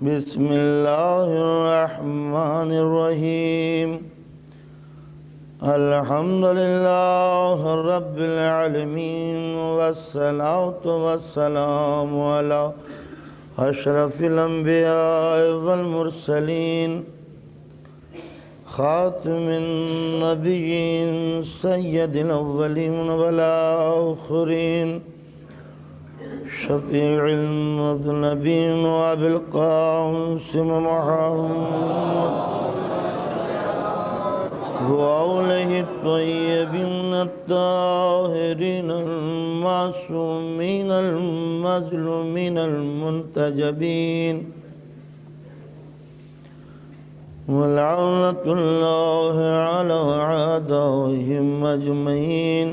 بسم الله الرحمن الرحيم الحمد لله رب العالمين والصلاة والسلام على أشرف الأنبياء والمرسلين خاتم النبيين سيد الأولين والآخرين شفيع المذنبين وأبي القاسم محمد وآله الطيبين الطاهرين المعصومين المظلومين المنتجبين ولعنة الله على أعدائهم أجمعين.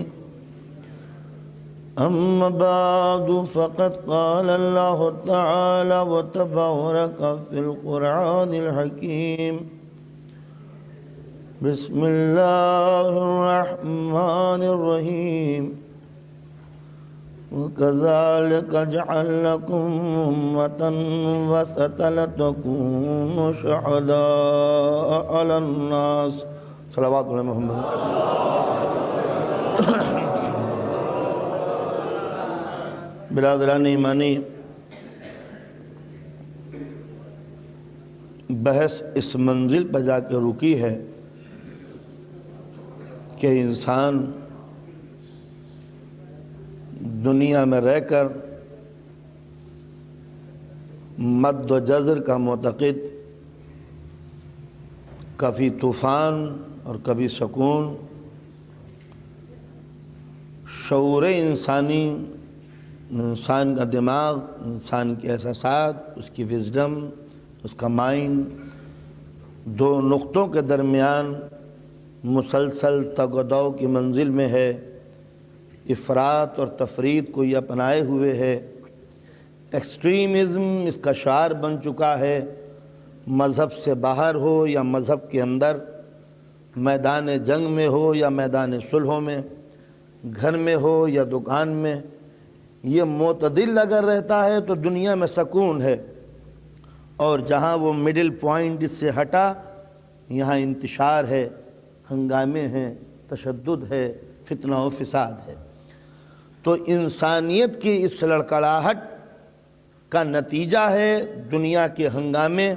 أما بعد فقد قال الله تعالى وتبارك في القرآن الحكيم بسم الله الرحمن الرحيم وكذلك جعلناكم أمة وسطا لتكونوا شهداء على الناس. صلوات علی محمد. برادران ایمانی، بحث اس منزل پر جا کے رکی ہے کہ انسان دنیا میں رہ کر مد و جزر کا معتقد، کبھی طوفان اور کبھی سکون، شعور انسانی، انسان کا دماغ، انسان کے احساسات، اس کی وزڈم، اس کا مائنڈ، دو نقطوں کے درمیان مسلسل تگ و دو کی منزل میں ہے، افراط اور تفریط کو یہ اپنائے ہوئے ہے، ایکسٹریمزم اس کا شعار بن چکا ہے، مذہب سے باہر ہو یا مذہب کے اندر، میدان جنگ میں ہو یا میدان صلحوں میں، گھر میں ہو یا دکان میں، یہ معتدل اگر رہتا ہے تو دنیا میں سکون ہے، اور جہاں وہ مڈل پوائنٹ اس سے ہٹا یہاں انتشار ہے، ہنگامے ہیں، تشدد ہے، فتنہ و فساد ہے. تو انسانیت کی اس لڑکڑاہٹ کا نتیجہ ہے دنیا کے ہنگامے،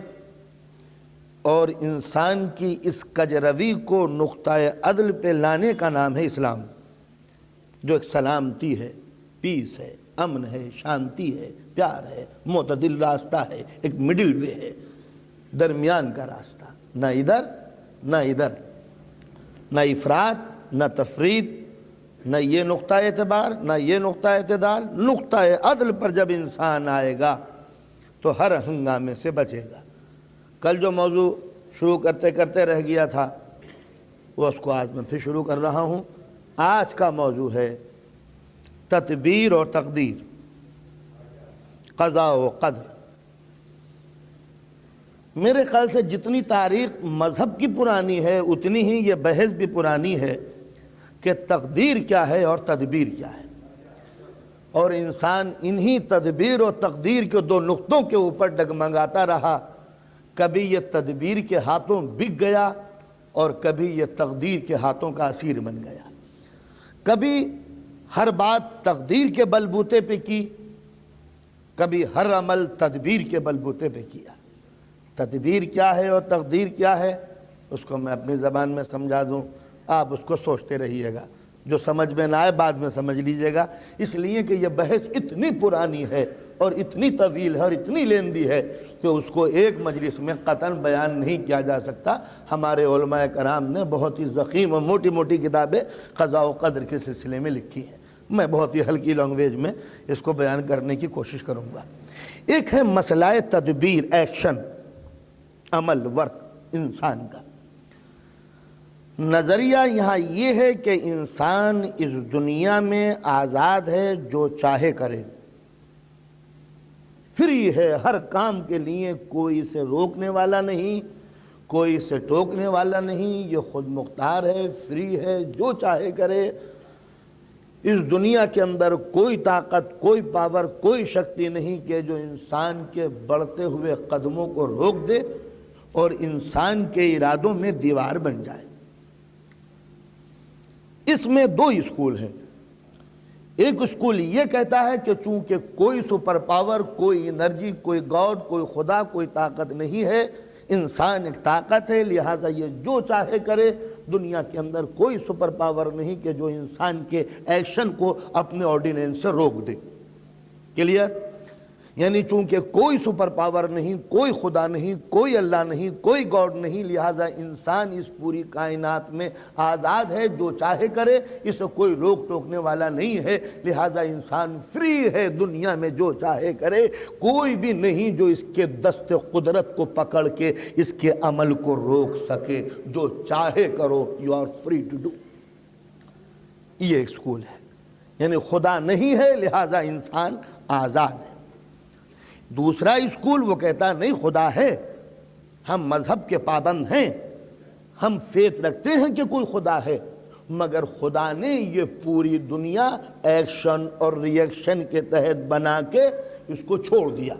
اور انسان کی اس کجروی کو نقطہ عدل پہ لانے کا نام ہے اسلام، جو ایک سلامتی ہے، پیس ہے، امن ہے، شانتی ہے، پیار ہے، معتدل راستہ ہے، ایک مڈل وے ہے، درمیان کا راستہ، نہ ادھر نہ ادھر، نہ افراط نہ تفریط، نہ یہ نقطہ اعتبار نہ یہ نقطہ اعتدال. نقطہ عدل پر جب انسان آئے گا تو ہر ہنگامے سے بچے گا. کل جو موضوع شروع کرتے کرتے رہ گیا تھا وہ اس کو آج میں پھر شروع کر رہا ہوں. آج کا موضوع ہے تدبیر اور تقدیر، قضاء و قدر. میرے خیال سے جتنی تاریخ مذہب کی پرانی ہے اتنی ہی یہ بحث بھی پرانی ہے کہ تقدیر کیا ہے اور تدبیر کیا ہے، اور انسان انہی تدبیر اور تقدیر کے دو نقطوں کے اوپر ڈگمگاتا رہا. کبھی یہ تدبیر کے ہاتھوں بک گیا اور کبھی یہ تقدیر کے ہاتھوں کا اسیر بن گیا. کبھی ہر بات تقدیر کے بلبوتے پہ کی، کبھی ہر عمل تدبیر کے بلبوتے پہ کیا. تدبیر کیا ہے اور تقدیر کیا ہے اس کو میں اپنی زبان میں سمجھا دوں، آپ اس کو سوچتے رہیے گا، جو سمجھ میں نہ آئے بعد میں سمجھ لیجئے گا. اس لیے کہ یہ بحث اتنی پرانی ہے اور اتنی طویل ہے اور اتنی لیندی ہے کہ اس کو ایک مجلس میں قطعاً بیان نہیں کیا جا سکتا. ہمارے علماء کرام نے بہت ہی ضخیم اور موٹی موٹی کتابیں قضاء و قدر کے سلسلے میں لکھی ہیں. میں بہت ہی ہلکی لینگویج میں اس کو بیان کرنے کی کوشش کروں گا. ایک ہے مسئلہ تدبیر، ایکشن، عمل، ورک انسان کا. نظریہ یہاں یہ ہے کہ انسان اس دنیا میں آزاد ہے، جو چاہے کرے، فری ہے ہر کام کے لیے، کوئی اسے روکنے والا نہیں، کوئی اسے ٹوکنے والا نہیں. یہ خود مختار ہے، فری ہے، جو چاہے کرے. اس دنیا کے اندر کوئی طاقت، کوئی پاور، کوئی شکتی نہیں کہ جو انسان کے بڑھتے ہوئے قدموں کو روک دے اور انسان کے ارادوں میں دیوار بن جائے۔ اس میں دو اسکول ہیں۔ ایک اسکول یہ کہتا ہے کہ چونکہ کوئی سپر پاور، کوئی انرجی، کوئی گاڈ، کوئی خدا، کوئی طاقت نہیں ہے، انسان ایک طاقت ہے، لہٰذا یہ جو چاہے کرے۔ دنیا کے اندر کوئی سپر پاور نہیں کہ جو انسان کے ایکشن کو اپنے آرڈیننس سے روک دے۔ کلیئر؟ یعنی چونکہ کوئی سپر پاور نہیں، کوئی خدا نہیں، کوئی اللہ نہیں، کوئی گاڈ نہیں، لہٰذا انسان اس پوری کائنات میں آزاد ہے، جو چاہے کرے، اسے کوئی روک ٹوکنے والا نہیں ہے، لہٰذا انسان فری ہے، دنیا میں جو چاہے کرے، کوئی بھی نہیں جو اس کے دست قدرت کو پکڑ کے اس کے عمل کو روک سکے۔ جو چاہے کرو، you are free to do. یہ ایک سکول ہے، یعنی خدا نہیں ہے لہٰذا انسان آزاد ہے۔ دوسرا اسکول وہ کہتا نہیں، خدا ہے، ہم مذہب کے پابند ہیں، ہم فیت رکھتے ہیں کہ کوئی خدا ہے، مگر خدا نے یہ پوری دنیا ایکشن اور ری ایکشن کے تحت بنا کے اس کو چھوڑ دیا،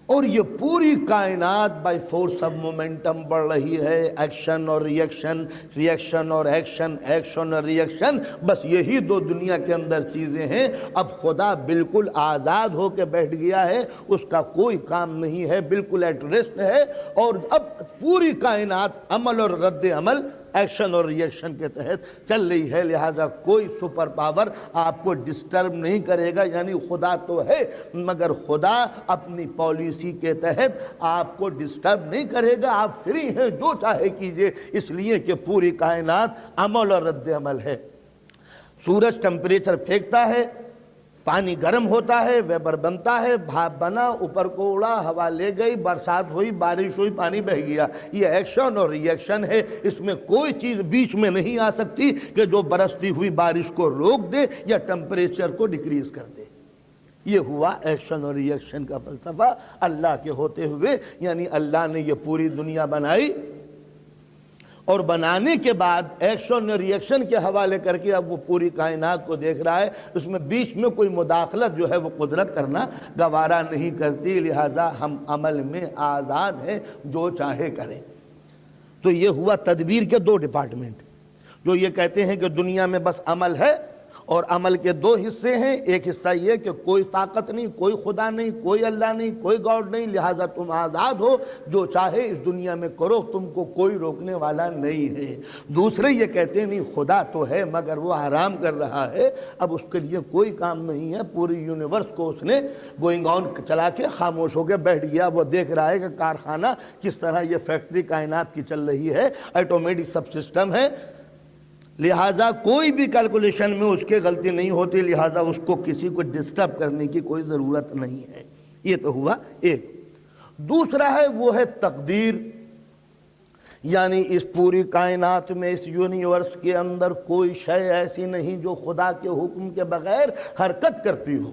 اور یہ پوری کائنات بائی فورس آف مومنٹم بڑھ رہی ہے۔ ایکشن اور ری ایکشن، ری ایکشن اور ایکشن، ایکشن اور ری ایکشن، بس یہی دو دنیا کے اندر چیزیں ہیں۔ اب خدا بالکل آزاد ہو کے بیٹھ گیا ہے، اس کا کوئی کام نہیں ہے، بالکل ایٹ ریسٹ ہے، اور اب پوری کائنات عمل اور رد عمل، ایکشن اور ری ایکشن کے تحت چل رہی ہے، لہٰذا کوئی سپر پاور آپ کو ڈسٹرب نہیں کرے گا۔ یعنی خدا تو ہے، مگر خدا اپنی پالیسی کے تحت آپ کو ڈسٹرب نہیں کرے گا، آپ فری ہیں، جو چاہے کیجئے، اس لیے کہ پوری کائنات عمل اور رد عمل ہے۔ سورج ٹمپریچر پھینکتا ہے، پانی گرم ہوتا ہے، ویبر بنتا ہے، بھاپ بنا، اوپر کو اڑا، ہوا لے گئی، برسات ہوئی، بارش ہوئی، پانی بہہ گیا۔ یہ ایکشن اور ری ایکشن ہے، اس میں کوئی چیز بیچ میں نہیں آ سکتی کہ جو برستی ہوئی بارش کو روک دے یا ٹمپریچر کو ڈیکریز کر دے۔ یہ ہوا ایکشن اور ری ایکشن کا فلسفہ اللہ کے ہوتے ہوئے، یعنی اللہ نے یہ پوری دنیا بنائی، اور بنانے کے بعد ایکشن اور ری ایکشن کے حوالے کر کے اب وہ پوری کائنات کو دیکھ رہا ہے، اس میں بیچ میں کوئی مداخلت جو ہے وہ قدرت کرنا گوارا نہیں کرتی، لہٰذا ہم عمل میں آزاد ہیں، جو چاہے کریں۔ تو یہ ہوا تدبیر کے دو ڈپارٹمنٹ، جو یہ کہتے ہیں کہ دنیا میں بس عمل ہے، اور عمل کے دو حصے ہیں۔ ایک حصہ یہ کہ کوئی طاقت نہیں، کوئی خدا نہیں، کوئی اللہ نہیں، کوئی گاڈ نہیں، لہٰذا تم آزاد ہو، جو چاہے اس دنیا میں کرو، تم کو کوئی روکنے والا نہیں ہے۔ دوسرے یہ کہتے ہیں نہیں، خدا تو ہے مگر وہ آرام کر رہا ہے، اب اس کے لیے کوئی کام نہیں ہے، پوری یونیورس کو اس نے گوئنگ آن چلا کے خاموش ہو کے بیٹھ گیا، وہ دیکھ رہا ہے کہ کارخانہ کس طرح یہ فیکٹری کائنات کی چل رہی ہے، ایٹومیٹک سب سسٹم ہے، لہٰذا کوئی بھی کیلکولیشن میں اس کے غلطی نہیں ہوتی، لہٰذا اس کو کسی کو ڈسٹرب کرنے کی کوئی ضرورت نہیں ہے۔ یہ تو ہوا ایک۔ دوسرا ہے وہ ہے تقدیر، یعنی اس پوری کائنات میں، اس یونیورس کے اندر کوئی شے ایسی نہیں جو خدا کے حکم کے بغیر حرکت کرتی ہو،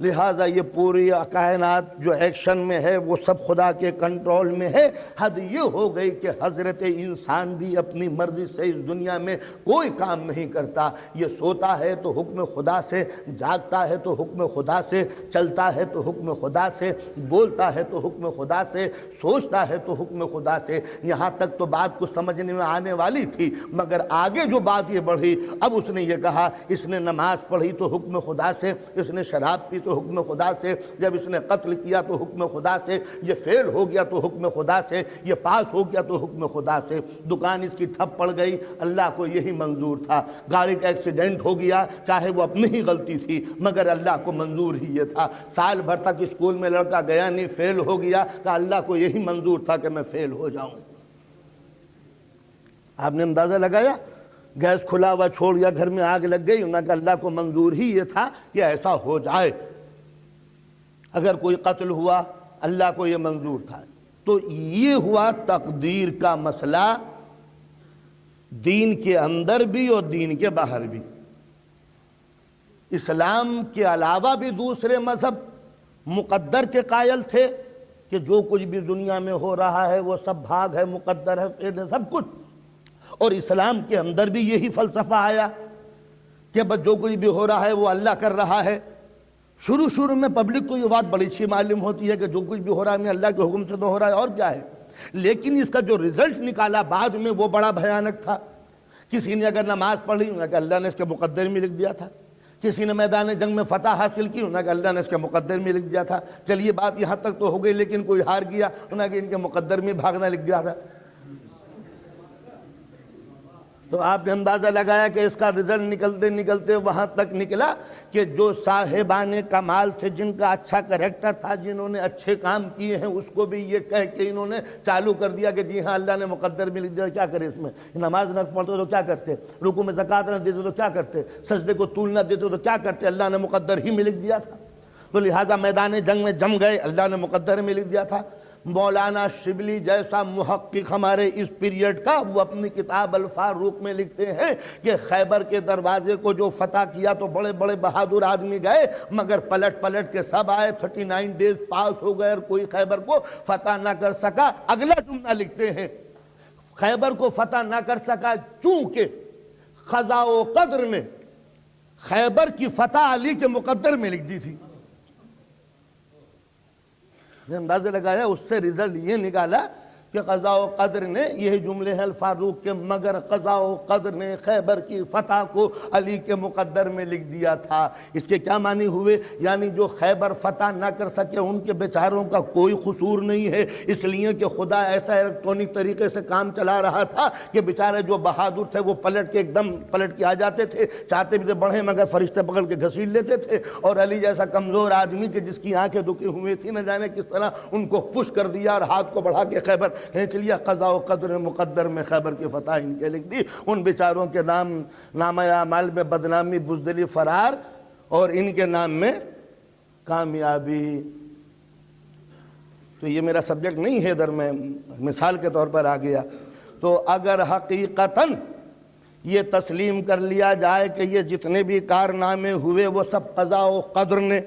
لہٰذا یہ پوری کائنات جو ایکشن میں ہے وہ سب خدا کے کنٹرول میں ہے۔ حد یہ ہو گئی کہ حضرت انسان بھی اپنی مرضی سے اس دنیا میں کوئی کام نہیں کرتا، یہ سوتا ہے تو حکم خدا سے، جاگتا ہے تو حکم خدا سے، چلتا ہے تو حکم خدا سے، بولتا ہے تو حکم خدا سے، سوچتا ہے تو حکم خدا سے۔ یہاں تک تو بات کو سمجھنے میں آنے والی تھی، مگر آگے جو بات یہ بڑھی، اب اس نے یہ کہا اس نے نماز پڑھی تو حکم خدا سے، اس نے شراب پی تو حکم خدا سے، جب اس نے قتل کیا تو حکم خدا سے، یہ فیل ہو گیا تو حکم خدا سے، یہ پاس ہو گیا تو حکم خدا سے، دکان اس کی ٹھپ پڑ گئی، اللہ کو یہی منظور تھا، گاڑی کا ایکسیڈنٹ ہو گیا، چاہے وہ اپنی ہی غلطی تھی مگر اللہ کو منظور ہی یہ تھا، سال بھر تک اسکول میں لڑکا گیا نہیں، فیل ہو گیا، کہ اللہ کو یہی منظور تھا کہ میں فیل ہو جاؤں۔ آپ نے اندازہ لگایا، گیس کھلا ہوا چھوڑ دیا، گھر میں آگ لگ گئی، انہوں نے کہا اللہ کو منظور ہی یہ تھا کہ ایسا ہو جائے۔ اگر کوئی قتل ہوا، اللہ کو یہ منظور تھا۔ تو یہ ہوا تقدیر کا مسئلہ، دین کے اندر بھی اور دین کے باہر بھی۔ اسلام کے علاوہ بھی دوسرے مذہب مقدر کے قائل تھے کہ جو کچھ بھی دنیا میں ہو رہا ہے وہ سب بھاگ ہے، مقدر ہے، سب کچھ۔ اور اسلام کے اندر بھی یہی فلسفہ آیا کہ بس جو کچھ بھی ہو رہا ہے وہ اللہ کر رہا ہے. شروع میں پبلک کو یہ بات بڑی اچھی معلوم ہوتی ہے کہ جو کچھ بھی ہو رہا ہے اللہ کے حکم سے تو ہو رہا ہے اور کیا ہے. لیکن اس کا جو رزلٹ نکالا بعد میں وہ بڑا بھیانک تھا. کسی نے اگر نماز پڑھ لی کہ اللہ نے اس کے مقدر میں لکھ دیا تھا. کسی نے میدان جنگ میں فتح حاصل کی کہ اللہ نے اس کے مقدر میں لکھ دیا تھا. چلیے بات یہاں تک تو ہو گئی, لیکن کوئی ہار گیا کہ ان کے مقدر میں بھاگنا لکھ دیا تھا. تو آپ نے اندازہ لگایا کہ اس کا رزلٹ نکلتے نکلتے وہاں تک نکلا کہ جو صاحبان کمال تھے, جن کا اچھا کریکٹر تھا, جنہوں نے اچھے کام کیے ہیں, اس کو بھی یہ کہہ کے انہوں نے چالو کر دیا کہ جی ہاں اللہ نے مقدر میں لکھ دیا. کیا کرے اس میں؟ نماز نہ پڑھتے تو کیا کرتے, رکوع میں زکوٰۃ نہ دیتے تو کیا کرتے, سجدے کو طول نہ دیتے تو کیا کرتے, اللہ نے مقدر ہی میں لکھ دیا تھا. تو لہٰذا میدان جنگ میں جم گئے, اللہ نے مقدر میں لکھ دیا تھا. مولانا شبلی جیسا محقق ہمارے اس پیریڈ کا, وہ اپنی کتاب الفاروق میں لکھتے ہیں کہ خیبر کے دروازے کو جو فتح کیا تو بڑے بڑے بہادر آدمی گئے, مگر پلٹ کے سب آئے. 39 ڈیز پاس ہو گئے اور کوئی خیبر کو فتح نہ کر سکا. اگلا جملہ لکھتے ہیں, خیبر کو فتح نہ کر سکا چونکہ قضاء و قدر نے خیبر کی فتح علی کے مقدر میں لکھ دی تھی. نے اندازہ لگایا, اس سے رزلٹ یہ نکالا کہ قضاء و قدر نے, یہ جملے ہیں الفاروق کے, مگر قضاء و قدر نے خیبر کی فتح کو علی کے مقدر میں لکھ دیا تھا. اس کے کیا معنی ہوئے؟ یعنی جو خیبر فتح نہ کر سکے ان کے بیچاروں کا کوئی قصور نہیں ہے, اس لیے کہ خدا ایسا الیکٹرونک طریقے سے کام چلا رہا تھا کہ بیچارے جو بہادر تھے وہ پلٹ کے ایک دم پلٹ کے آ جاتے تھے. چاہتے بھی تھے بڑھیں مگر فرشتے پکڑ کے گھسیٹ لیتے تھے. اور علی جیسا کمزور آدمی کہ جس کی آنکھیں دکھی ہوئی تھی, نہ جانے کس طرح ان کو پش کر دیا اور ہاتھ کو بڑھا کے خیبر کھینچ لیا. قضاء و قدر مقدر میں خیبر کی فتح ان کے لکھ دی. ان بیچاروں کے نام نامہ اعمال میں بدنامی, بزدلی, فرار, اور ان کے نام میں کامیابی. تو یہ میرا سبجیکٹ نہیں ہے, ادھر میں مثال کے طور پر آ گیا. تو اگر حقیقتاً یہ تسلیم کر لیا جائے کہ یہ جتنے بھی کارنامے ہوئے وہ سب قضاء و قدر نے,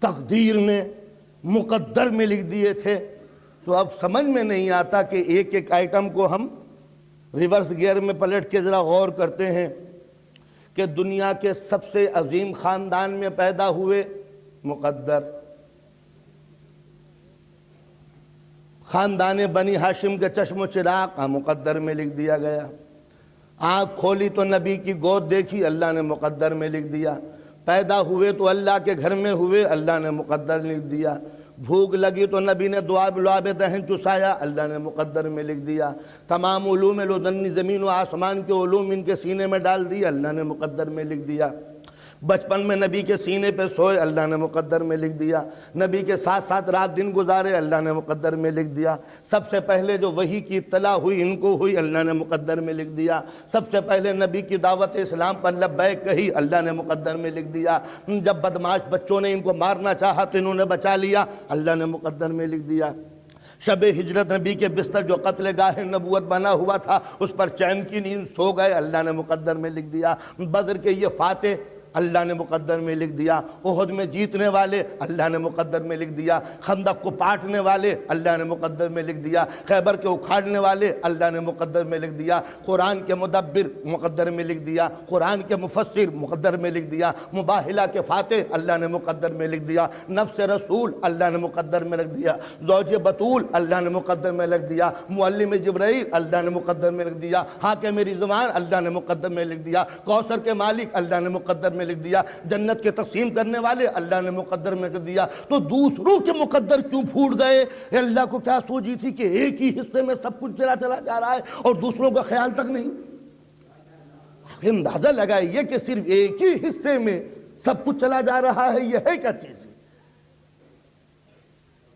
تقدیر نے, مقدر میں لکھ دیے تھے, تو اب سمجھ میں نہیں آتا کہ ایک ایک آئٹم کو ہم ریورس گیئر میں پلٹ کے ذرا غور کرتے ہیں کہ دنیا کے سب سے عظیم خاندان میں پیدا ہوئے, مقدر. خاندان بنی ہاشم کے چشم و چراغ, مقدر میں لکھ دیا گیا. آنکھ کھولی تو نبی کی گود دیکھی, اللہ نے مقدر میں لکھ دیا. پیدا ہوئے تو اللہ کے گھر میں ہوئے, اللہ نے مقدر لکھ دیا. بھوک لگی تو نبی نے لعاب دہن چسایا, اللہ نے مقدر میں لکھ دیا. تمام علوم لدنی, زمین و آسمان کے علوم ان کے سینے میں ڈال دی, اللہ نے مقدر میں لکھ دیا. بچپن میں نبی کے سینے پہ سوئے, اللہ نے مقدر میں لکھ دیا. نبی کے ساتھ ساتھ رات دن گزارے, اللہ نے مقدر میں لکھ دیا. سب سے پہلے جو وحی کی اطلاع ہوئی ان کو ہوئی, اللہ نے مقدر میں لکھ دیا. سب سے پہلے نبی کی دعوت اسلام پر لبیک کہی, اللہ نے مقدر میں لکھ دیا. جب بدمعاش بچوں نے ان کو مارنا چاہا تو انہوں نے بچا لیا, اللہ نے مقدر میں لکھ دیا. شب ہجرت نبی کے بستر جو قتل گاہ نبوت بنا ہوا تھا اس پر چین کی نیند سو گئے, اللہ نے مقدر میں لکھ دیا. بدر کے یہ فاتح, اللہ نے مقدر میں لکھ دیا. احد میں جیتنے والے, اللہ نے مقدر میں لکھ دیا. خندق کو پاٹنے والے, اللہ نے مقدر میں لکھ دیا. خیبر کے اکھاڑنے والے, اللہ نے مقدر میں لکھ دیا. قرآن کے مدبر, مقدر میں لکھ دیا. قرآن کے مفسر, مقدر میں لکھ دیا. مباہلہ کے فاتح, اللہ نے مقدر میں لکھ دیا. نفس رسول, اللہ نے مقدر میں لکھ دیا. زوج بطول, اللہ نے مقدر میں لکھ دیا. معلم جبرائیل, اللہ نے مقدر میں لکھ دیا. حاکم رضوان, اللہ نے مقدر میں لکھ دیا. کوثر کے مالک, اللہ نے مقدر میں لکھ دیا. جنت کے تقسیم کرنے والے, اللہ نے مقدر میں لکھ دیا. تو دوسروں کے مقدر کیوں پھوٹ گئے؟ اللہ کو کیا سوچی تھی کہ ایک ہی حصے میں سب کچھ چلا جا رہا ہے اور دوسروں کا خیال تک نہیں؟ اندازہ لگائیے کہ صرف ایک ہی حصے میں سب کچھ چلا جا رہا ہے, یہ ہے کیا چیز؟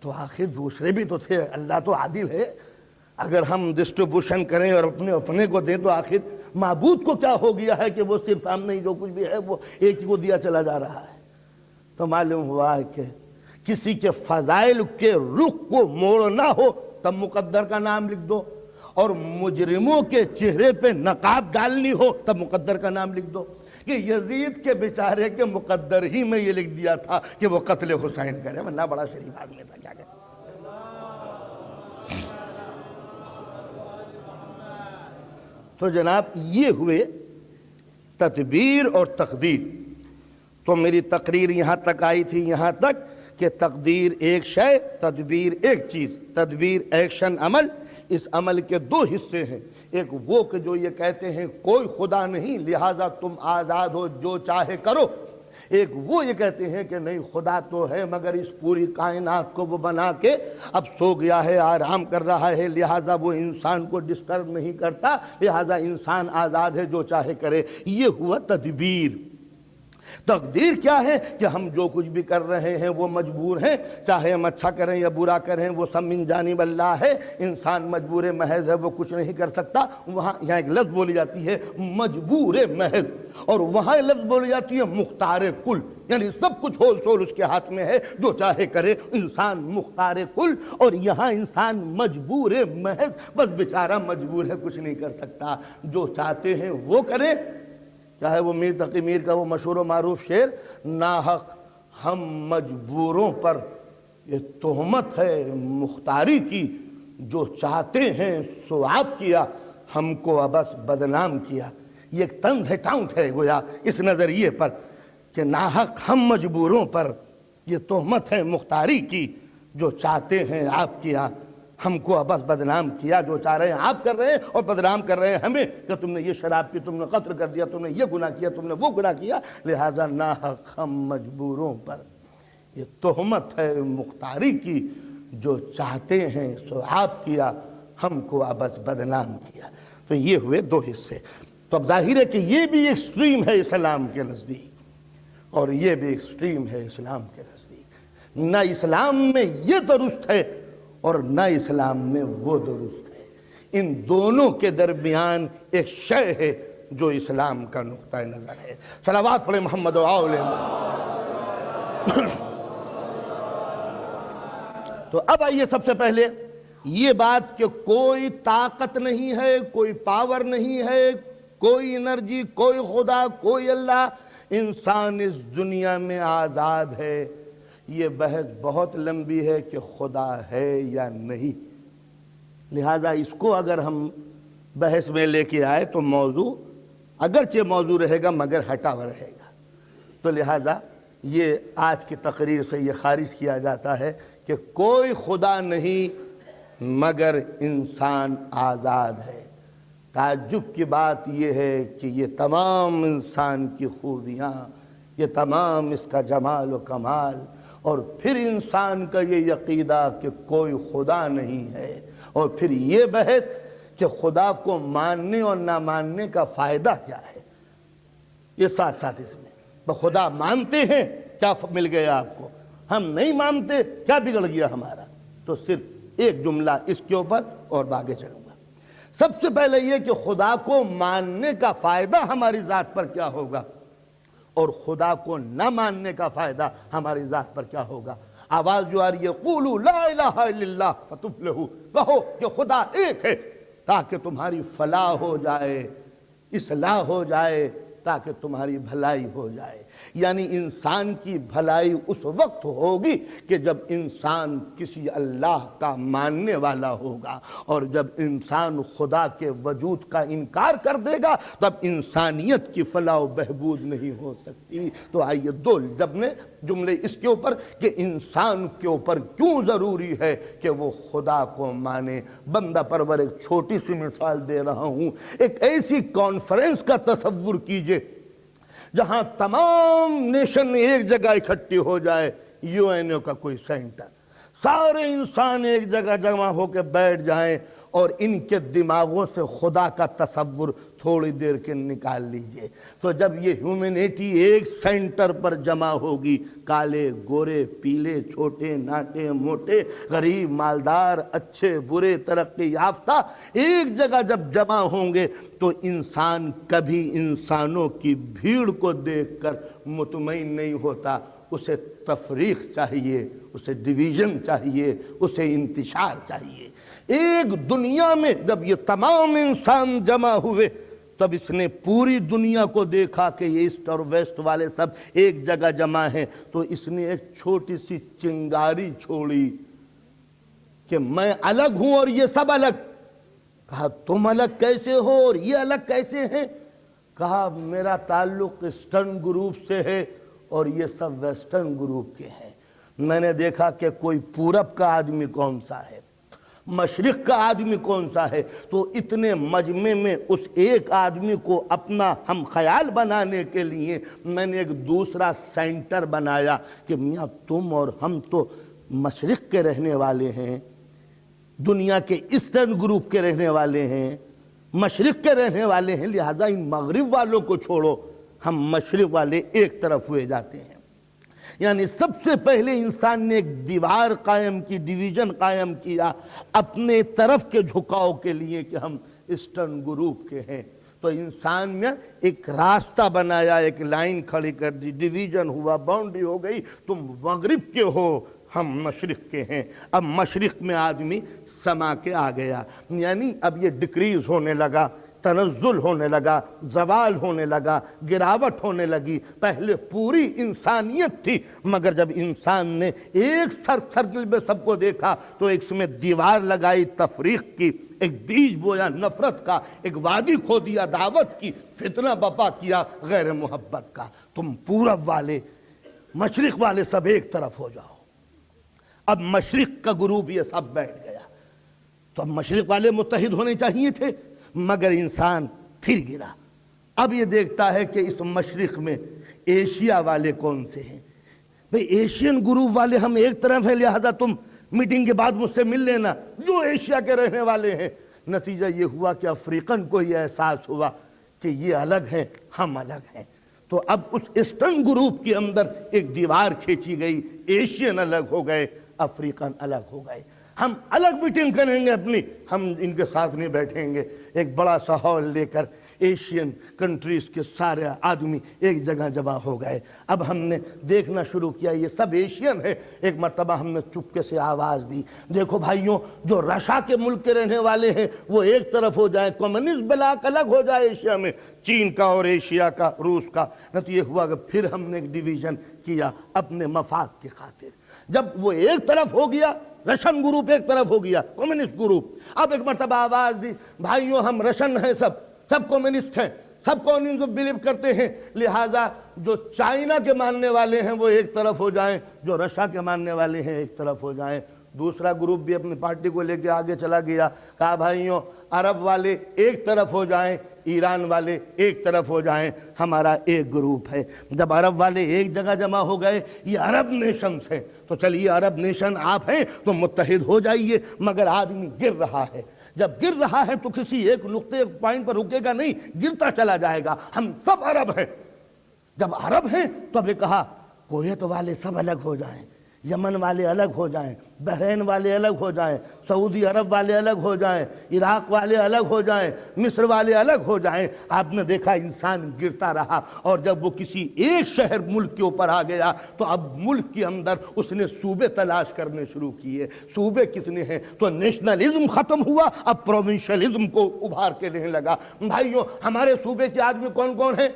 تو آخر دوسرے بھی تو تھے. اللہ تو عادل ہے, اگر ہم ڈسٹریبیوشن کریں اور اپنے کو دیں تو آخر معبود کو کیا ہو گیا ہے کہ وہ صرف سامنے ہی جو کچھ بھی ہے وہ ایک ہی کو دیا چلا جا رہا ہے؟ تو معلوم ہوا ہے کہ کسی کے فضائل کے رخ کو موڑنا ہو تب مقدر کا نام لکھ دو, اور مجرموں کے چہرے پہ نقاب ڈالنی ہو تب مقدر کا نام لکھ دو. کہ یزید کے بیچارے کے مقدر ہی میں یہ لکھ دیا تھا کہ وہ قتل حسین کرے, ورنہ بڑا شریف آدمی تھا. کیا کہتے تو جناب یہ ہوئے تدبیر اور تقدیر. تو میری تقریر یہاں تک آئی تھی، یہاں تک کہ تقدیر ایک شے، تدبیر ایک چیز. تدبیر ایکشن، عمل. اس عمل کے دو حصے ہیں. ایک وہ کہ جو یہ کہتے ہیں کوئی خدا نہیں لہٰذا تم آزاد ہو جو چاہے کرو. ایک وہ یہ کہتے ہیں کہ نہیں خدا تو ہے مگر اس پوری کائنات کو وہ بنا کے اب سو گیا ہے، آرام کر رہا ہے، لہٰذا وہ انسان کو ڈسٹرب نہیں کرتا، لہٰذا انسان آزاد ہے جو چاہے کرے. یہ ہوا تدبیر. تقدیر کیا ہے کہ ہم جو کچھ بھی کر رہے ہیں وہ مجبور ہیں، چاہے ہم اچھا کریں یا برا کریں وہ سب من جانب اللہ ہے. انسان مجبور محض ہے، وہ کچھ نہیں کر سکتا. وہاں یہاں ایک لفظ بولی جاتی ہے مجبور محض، اور وہاں لفظ بولی جاتی ہے مختار کل، یعنی سب کچھ ہول سول اس کے ہاتھ میں ہے، جو چاہے کرے. انسان مختار کل اور یہاں انسان مجبور محض، بس بیچارہ مجبور ہے، کچھ نہیں کر سکتا. جو چاہتے ہیں وہ کریں. چاہے وہ میر تقی میر کا وہ مشہور و معروف شعر، ناحق ہم مجبوروں پر یہ تہمت ہے مختاری کی، جو چاہتے ہیں سو آپ کیا، ہم کو ابس بدنام کیا. یہ ایک طنز ہے، ٹاؤنٹ ہے گویا اس نظریے پر کہ ناحق ہم مجبوروں پر یہ تہمت ہے مختاری کی، جو چاہتے ہیں آپ کیا، ہم کو ابس بدنام کیا. جو چاہ رہے ہیں آپ کر رہے ہیں اور بدنام کر رہے ہیں ہمیں کہ تم نے یہ شراب پی، تم نے قتل کر دیا، تم نے یہ گناہ کیا، تم نے وہ گناہ کیا. لہذا ناحق ہم مجبوروں پر یہ تہمت ہے مختاری کی، جو چاہتے ہیں سو آپ کیا، ہم کو ابس بدنام کیا. تو یہ ہوئے دو حصے. تو اب ظاہر ہے کہ یہ بھی ایکسٹریم ہے اسلام کے نزدیک اور یہ بھی ایکسٹریم ہے اسلام کے نزدیک. نہ اسلام میں یہ درست ہے اور نہ اسلام میں وہ درست ہے. ان دونوں کے درمیان ایک شے ہے جو اسلام کا نقطہ نظر ہے. صلوات پڑھیں محمد و آل محمد. تو اب آئیے سب سے پہلے یہ بات کہ کوئی طاقت نہیں ہے، کوئی پاور نہیں ہے، کوئی انرجی، کوئی خدا، کوئی اللہ، انسان اس دنیا میں آزاد ہے. یہ بحث بہت لمبی ہے کہ خدا ہے یا نہیں. لہٰذا اس کو اگر ہم بحث میں لے کے آئے تو موضوع اگرچہ موضوع رہے گا مگر ہٹا ہوا رہے گا. تو لہٰذا یہ آج کی تقریر سے یہ خارج کیا جاتا ہے کہ کوئی خدا نہیں مگر انسان آزاد ہے. تعجب کی بات یہ ہے کہ یہ تمام انسان کی خوبیاں، یہ تمام اس کا جمال و کمال، اور پھر انسان کا یہ عقیدہ کہ کوئی خدا نہیں ہے، اور پھر یہ بحث کہ خدا کو ماننے اور نہ ماننے کا فائدہ کیا ہے. یہ ساتھ ساتھ اس میں خدا مانتے ہیں کیا مل گیا آپ کو، ہم نہیں مانتے کیا بگڑ گیا ہمارا. تو صرف ایک جملہ اس کے اوپر اور آگے چلوں گا. سب سے پہلے یہ کہ خدا کو ماننے کا فائدہ ہماری ذات پر کیا ہوگا اور خدا کو نہ ماننے کا فائدہ ہماری ذات پر کیا ہوگا. آواز جو آ رہی ہے قولوا لا الہ الا اللہ فتفلحوا، کہو کہ خدا ایک ہے تاکہ تمہاری فلاح ہو جائے، اصلاح ہو جائے، تاکہ تمہاری بھلائی ہو جائے. یعنی انسان کی بھلائی اس وقت ہوگی کہ جب انسان کسی اللہ کا ماننے والا ہوگا، اور جب انسان خدا کے وجود کا انکار کر دے گا تب انسانیت کی فلاح و بہبود نہیں ہو سکتی. تو آئیے دو جملے اس کے اوپر کہ انسان کے اوپر کیوں ضروری ہے کہ وہ خدا کو مانے. بندہ پرور ایک چھوٹی سی مثال دے رہا ہوں. ایک ایسی کانفرنس کا تصور کیجئے جہاں تمام نیشن ایک جگہ اکٹھی ہو جائے، یو این او کا کوئی سینٹر، سارے انسان ایک جگہ جمع ہو کے بیٹھ جائیں اور ان کے دماغوں سے خدا کا تصور تھوڑی دیر کے نکال لیجئے. تو جب یہ ہیومینٹی ایک سینٹر پر جمع ہوگی، کالے گورے پیلے چھوٹے ناٹے موٹے غریب مالدار اچھے برے ترقی یافتہ ایک جگہ جب جمع ہوں گے تو انسان کبھی انسانوں کی بھیڑ کو دیکھ کر مطمئن نہیں ہوتا. اسے تفریق چاہیے، اسے ڈویژن چاہیے، اسے انتشار چاہیے. ایک دنیا میں جب یہ تمام انسان جمع ہوئے تب اس نے پوری دنیا کو دیکھا کہ یہ ایسٹ اور ویسٹ والے سب ایک جگہ جمع ہیں. تو اس نے ایک چھوٹی سی چنگاری چھوڑی کہ میں الگ ہوں اور یہ سب الگ. کہا تم الگ کیسے ہو اور یہ الگ کیسے ہیں؟ کہا میرا تعلق ایسٹرن گروپ سے ہے اور یہ سب ویسٹرن گروپ کے ہیں۔ میں نے دیکھا کہ کوئی پورب کا آدمی کون سا ہے، مشرق کا آدمی کون سا ہے، تو اتنے مجمع میں اس ایک آدمی کو اپنا ہم خیال بنانے کے لیے میں نے ایک دوسرا سینٹر بنایا کہ میاں تم اور ہم تو مشرق کے رہنے والے ہیں، دنیا کے ایسٹرن گروپ کے رہنے والے ہیں، مشرق کے رہنے والے ہیں، لہٰذا ان مغرب والوں کو چھوڑو، ہم مشرق والے ایک طرف ہوئے جاتے ہیں۔ یعنی سب سے پہلے انسان نے ایک دیوار قائم کی، ڈویژن قائم کیا اپنے طرف کے جھکاؤ کے لیے کہ ہم ایسٹرن گروپ کے ہیں، تو انسان نے ایک راستہ بنایا، ایک لائن کھڑی کر دی، ڈویژن ہوا، باؤنڈری ہو گئی، تم مغرب کے ہو، ہم مشرق کے ہیں۔ اب مشرق میں آدمی سما کے آ گیا، یعنی اب یہ ڈکریز ہونے لگا، تنزل ہونے لگا، زوال ہونے لگا، گراوٹ ہونے لگی۔ پہلے پوری انسانیت تھی، مگر جب انسان نے ایک سرکل میں سب کو دیکھا تو ایک میں دیوار لگائی تفریق کی، ایک بیج بویا نفرت کا، ایک وادی کھو دیا دعوت کی، فتنہ بپا کیا غیر محبت کا۔ تم پورب والے، مشرق والے سب ایک طرف ہو جاؤ۔ اب مشرق کا گروپ یہ سب بیٹھ گیا، تو اب مشرق والے متحد ہونے چاہیے تھے، مگر انسان پھر گرا۔ اب یہ دیکھتا ہے کہ اس مشرق میں ایشیا والے کون سے ہیں، بھئی ایشین گروپ والے ہم ایک طرف ہیں، لہذا تم میٹنگ کے بعد مجھ سے مل لینا جو ایشیا کے رہنے والے ہیں۔ نتیجہ یہ ہوا کہ افریقن کو یہ احساس ہوا کہ یہ الگ ہیں، ہم الگ ہیں، تو اب اس ایسٹرن گروپ کے اندر ایک دیوار کھینچی گئی، ایشین الگ ہو گئے، افریقن الگ ہو گئے۔ ہم الگ میٹنگ کریں گے اپنی، ہم ان کے ساتھ نہیں بیٹھیں گے۔ ایک بڑا سا ہال لے کر ایشین کنٹریز کے سارے آدمی ایک جگہ جمع ہو گئے۔ اب ہم نے دیکھنا شروع کیا یہ سب ایشین ہے۔ ایک مرتبہ ہم نے چپکے سے آواز دی، دیکھو بھائیوں، جو رشیا کے ملک کے رہنے والے ہیں وہ ایک طرف ہو جائیں، کمیونسٹ بلاک الگ ہو جائے ایشیا میں، چین کا اور ایشیا کا، روس کا۔ نہ تو یہ ہوا کہ پھر ہم نے ایک ڈویژن کیا اپنے مفاد کی خاطر۔ جب وہ ایک طرف ہو گیا، رشن گروپ ایک طرف ہو گیا، کمیونسٹ گروپ، اب ایک مرتبہ آواز دی، بھائیوں ہم رشن ہیں، سب کمیونسٹ ہیں، سب کمیونسٹ کو بلیو کرتے ہیں، لہٰذا جو چائنا کے ماننے والے ہیں وہ ایک طرف ہو جائیں، جو رشیا کے ماننے والے ہیں ایک طرف ہو جائیں۔ دوسرا گروپ بھی اپنی پارٹی کو لے کے آگے چلا گیا، کہا بھائیوں عرب والے ایک طرف ہو جائیں، ایران والے ایک طرف ہو جائیں، ہمارا ایک گروپ ہے۔ جب عرب والے ایک جگہ جمع ہو گئے، یہ عرب نیشنز ہیں، تو چلیے عرب نیشن آپ ہیں تو متحد ہو جائیے، مگر آدمی گر رہا ہے۔ جب گر رہا ہے تو کسی ایک نقطے پوائنٹ پر رکے گا نہیں، گرتا چلا جائے گا۔ ہم سب عرب ہیں۔ جب عرب ہیں تو اب یہ کہا کویت والے سب الگ ہو جائیں، یمن والے الگ ہو جائیں، بحرین والے الگ ہو جائیں، سعودی عرب والے الگ ہو جائیں، عراق والے الگ ہو جائیں، مصر والے الگ ہو جائیں۔ آپ نے دیکھا انسان گرتا رہا، اور جب وہ کسی ایک شہر ملک کے اوپر آ گیا تو اب ملک کے اندر اس نے صوبے تلاش کرنے شروع کیے۔ صوبے کتنے ہیں؟ تو نیشنلزم ختم ہوا، اب پروونشلزم کو ابھار کے لینے لگا۔ بھائیوں ہمارے صوبے کے آدمی کون کون ہیں؟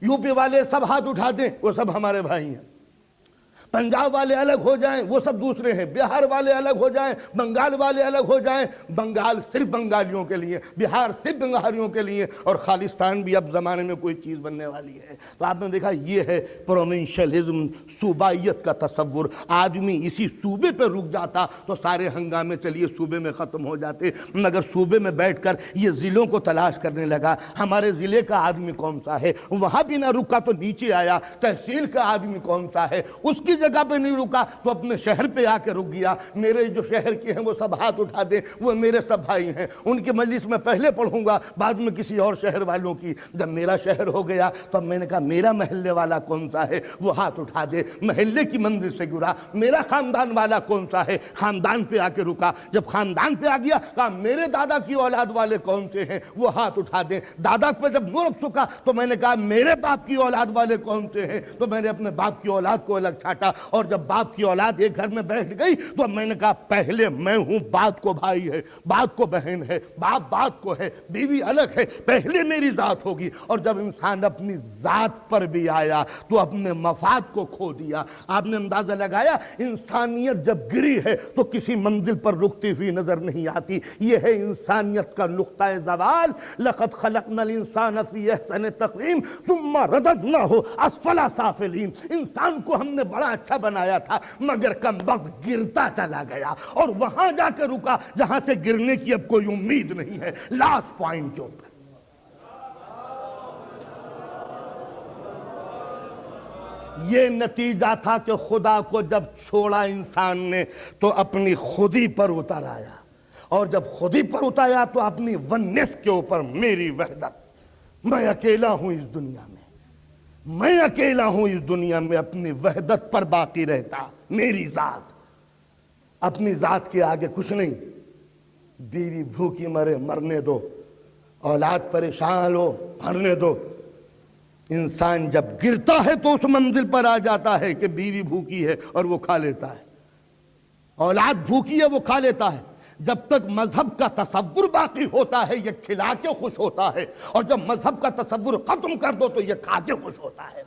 یو پی والے سب ہاتھ اٹھا دیں، وہ سب ہمارے بھائی ہیں۔ پنجاب والے الگ ہو جائیں، وہ سب دوسرے ہیں۔ بہار والے الگ ہو جائیں، بنگال والے الگ ہو جائیں، بنگال صرف بنگالیوں کے لیے، بہار صرف بنگالیوں کے لیے، اور خالصتان بھی اب زمانے میں کوئی چیز بننے والی ہے۔ تو آپ نے دیکھا یہ ہے پروونشلزم، صوبائیت کا تصور۔ آدمی اسی صوبے پہ رک جاتا تو سارے ہنگامے چلیے صوبے میں ختم ہو جاتے، مگر صوبے میں بیٹھ کر یہ ضلعوں کو تلاش کرنے لگا، ہمارے ضلع کا آدمی کون سا ہے، وہاں بھی نہ رکا تو نیچے آیا، تحصیل کا آدمی کون سا ہے، اس کی جگہ پہ نہیں رکا تو اپنے شہر پہ آ کے رک گیا۔ میرے جو شہر کے ہیں وہ سب ہاتھ اٹھا دیں، وہ میرے سب بھائی ہیں، ان کی مجلس میں پہلے پڑھوں گا، بعد میں کسی اور شہر والوں کی۔ جب میرا شہر ہو گیا تو اب میں نے کہا میرا محلے والا کون سا ہے، وہ ہاتھ اٹھا دے، محلے کی منزل سے گرا۔ میرا خاندان والا کون سا ہے، خاندان پہ آ کے رکا۔ جب خاندان پہ آ گیا کہا میرے دادا کی اولاد والے کون سے ہیں، وہ ہاتھ اٹھا دیں۔ دادا پہ جب نہ رک سکا تو میں نے کہا میرے باپ کی اولاد والے کون سے ہیں، تو میں نے اپنے باپ کی اولاد کو الگ چھاٹا۔ گیا، اور جب باپ کی اولاد ایک گھر میں بیٹھ گئی تو اب میں نے کہا پہلے میں ہوں، بعد کو بھائی ہے، بعد کو بہن ہے، باپ بعد کو ہے، بیوی الگ ہے، پہلے میری ذات ہوگی۔ اور جب انسان اپنی ذات پر بھی آیا تو اپنے مفاد کو کھو دیا۔ آپ نے اندازہ لگایا انسانیت جب گری ہے تو کسی منزل پر رکتی ہوئی نظر نہیں آتی۔ یہ ہے انسانیت کا نقطہ زوال۔ لقد خلقنا الانسان فی احسن تقویم ثم رددناہ اسفل سافلین۔ انسان کو ہم نے بڑا اچھا بنایا تھا مگر کم وقت گرتا چلا گیا، اور وہاں جا کے رکا جہاں سے گرنے کی اب کوئی امید نہیں ہے، لاسٹ پوائنٹ کے اوپر۔ یہ نتیجہ تھا کہ خدا کو جب چھوڑا انسان نے تو اپنی خودی پر اتر آیا، اور جب خودی پر اتایا تو اپنی ونس کے اوپر میری وحدت، میں اکیلا ہوں اس دنیا میں، میں اکیلا ہوں اس دنیا میں، اپنی وحدت پر باقی رہتا، میری ذات، اپنی ذات کے آگے کچھ نہیں۔ بیوی بھوکی مرے مرنے دو، اولاد پریشان ہو مرنے دو۔ انسان جب گرتا ہے تو اس منزل پر آ جاتا ہے کہ بیوی بھوکی ہے اور وہ کھا لیتا ہے، اولاد بھوکی ہے وہ کھا لیتا ہے۔ جب تک مذہب کا تصور باقی ہوتا ہے یہ کھلا کے خوش ہوتا ہے، اور جب مذہب کا تصور ختم کر دو تو یہ کھا کے خوش ہوتا ہے۔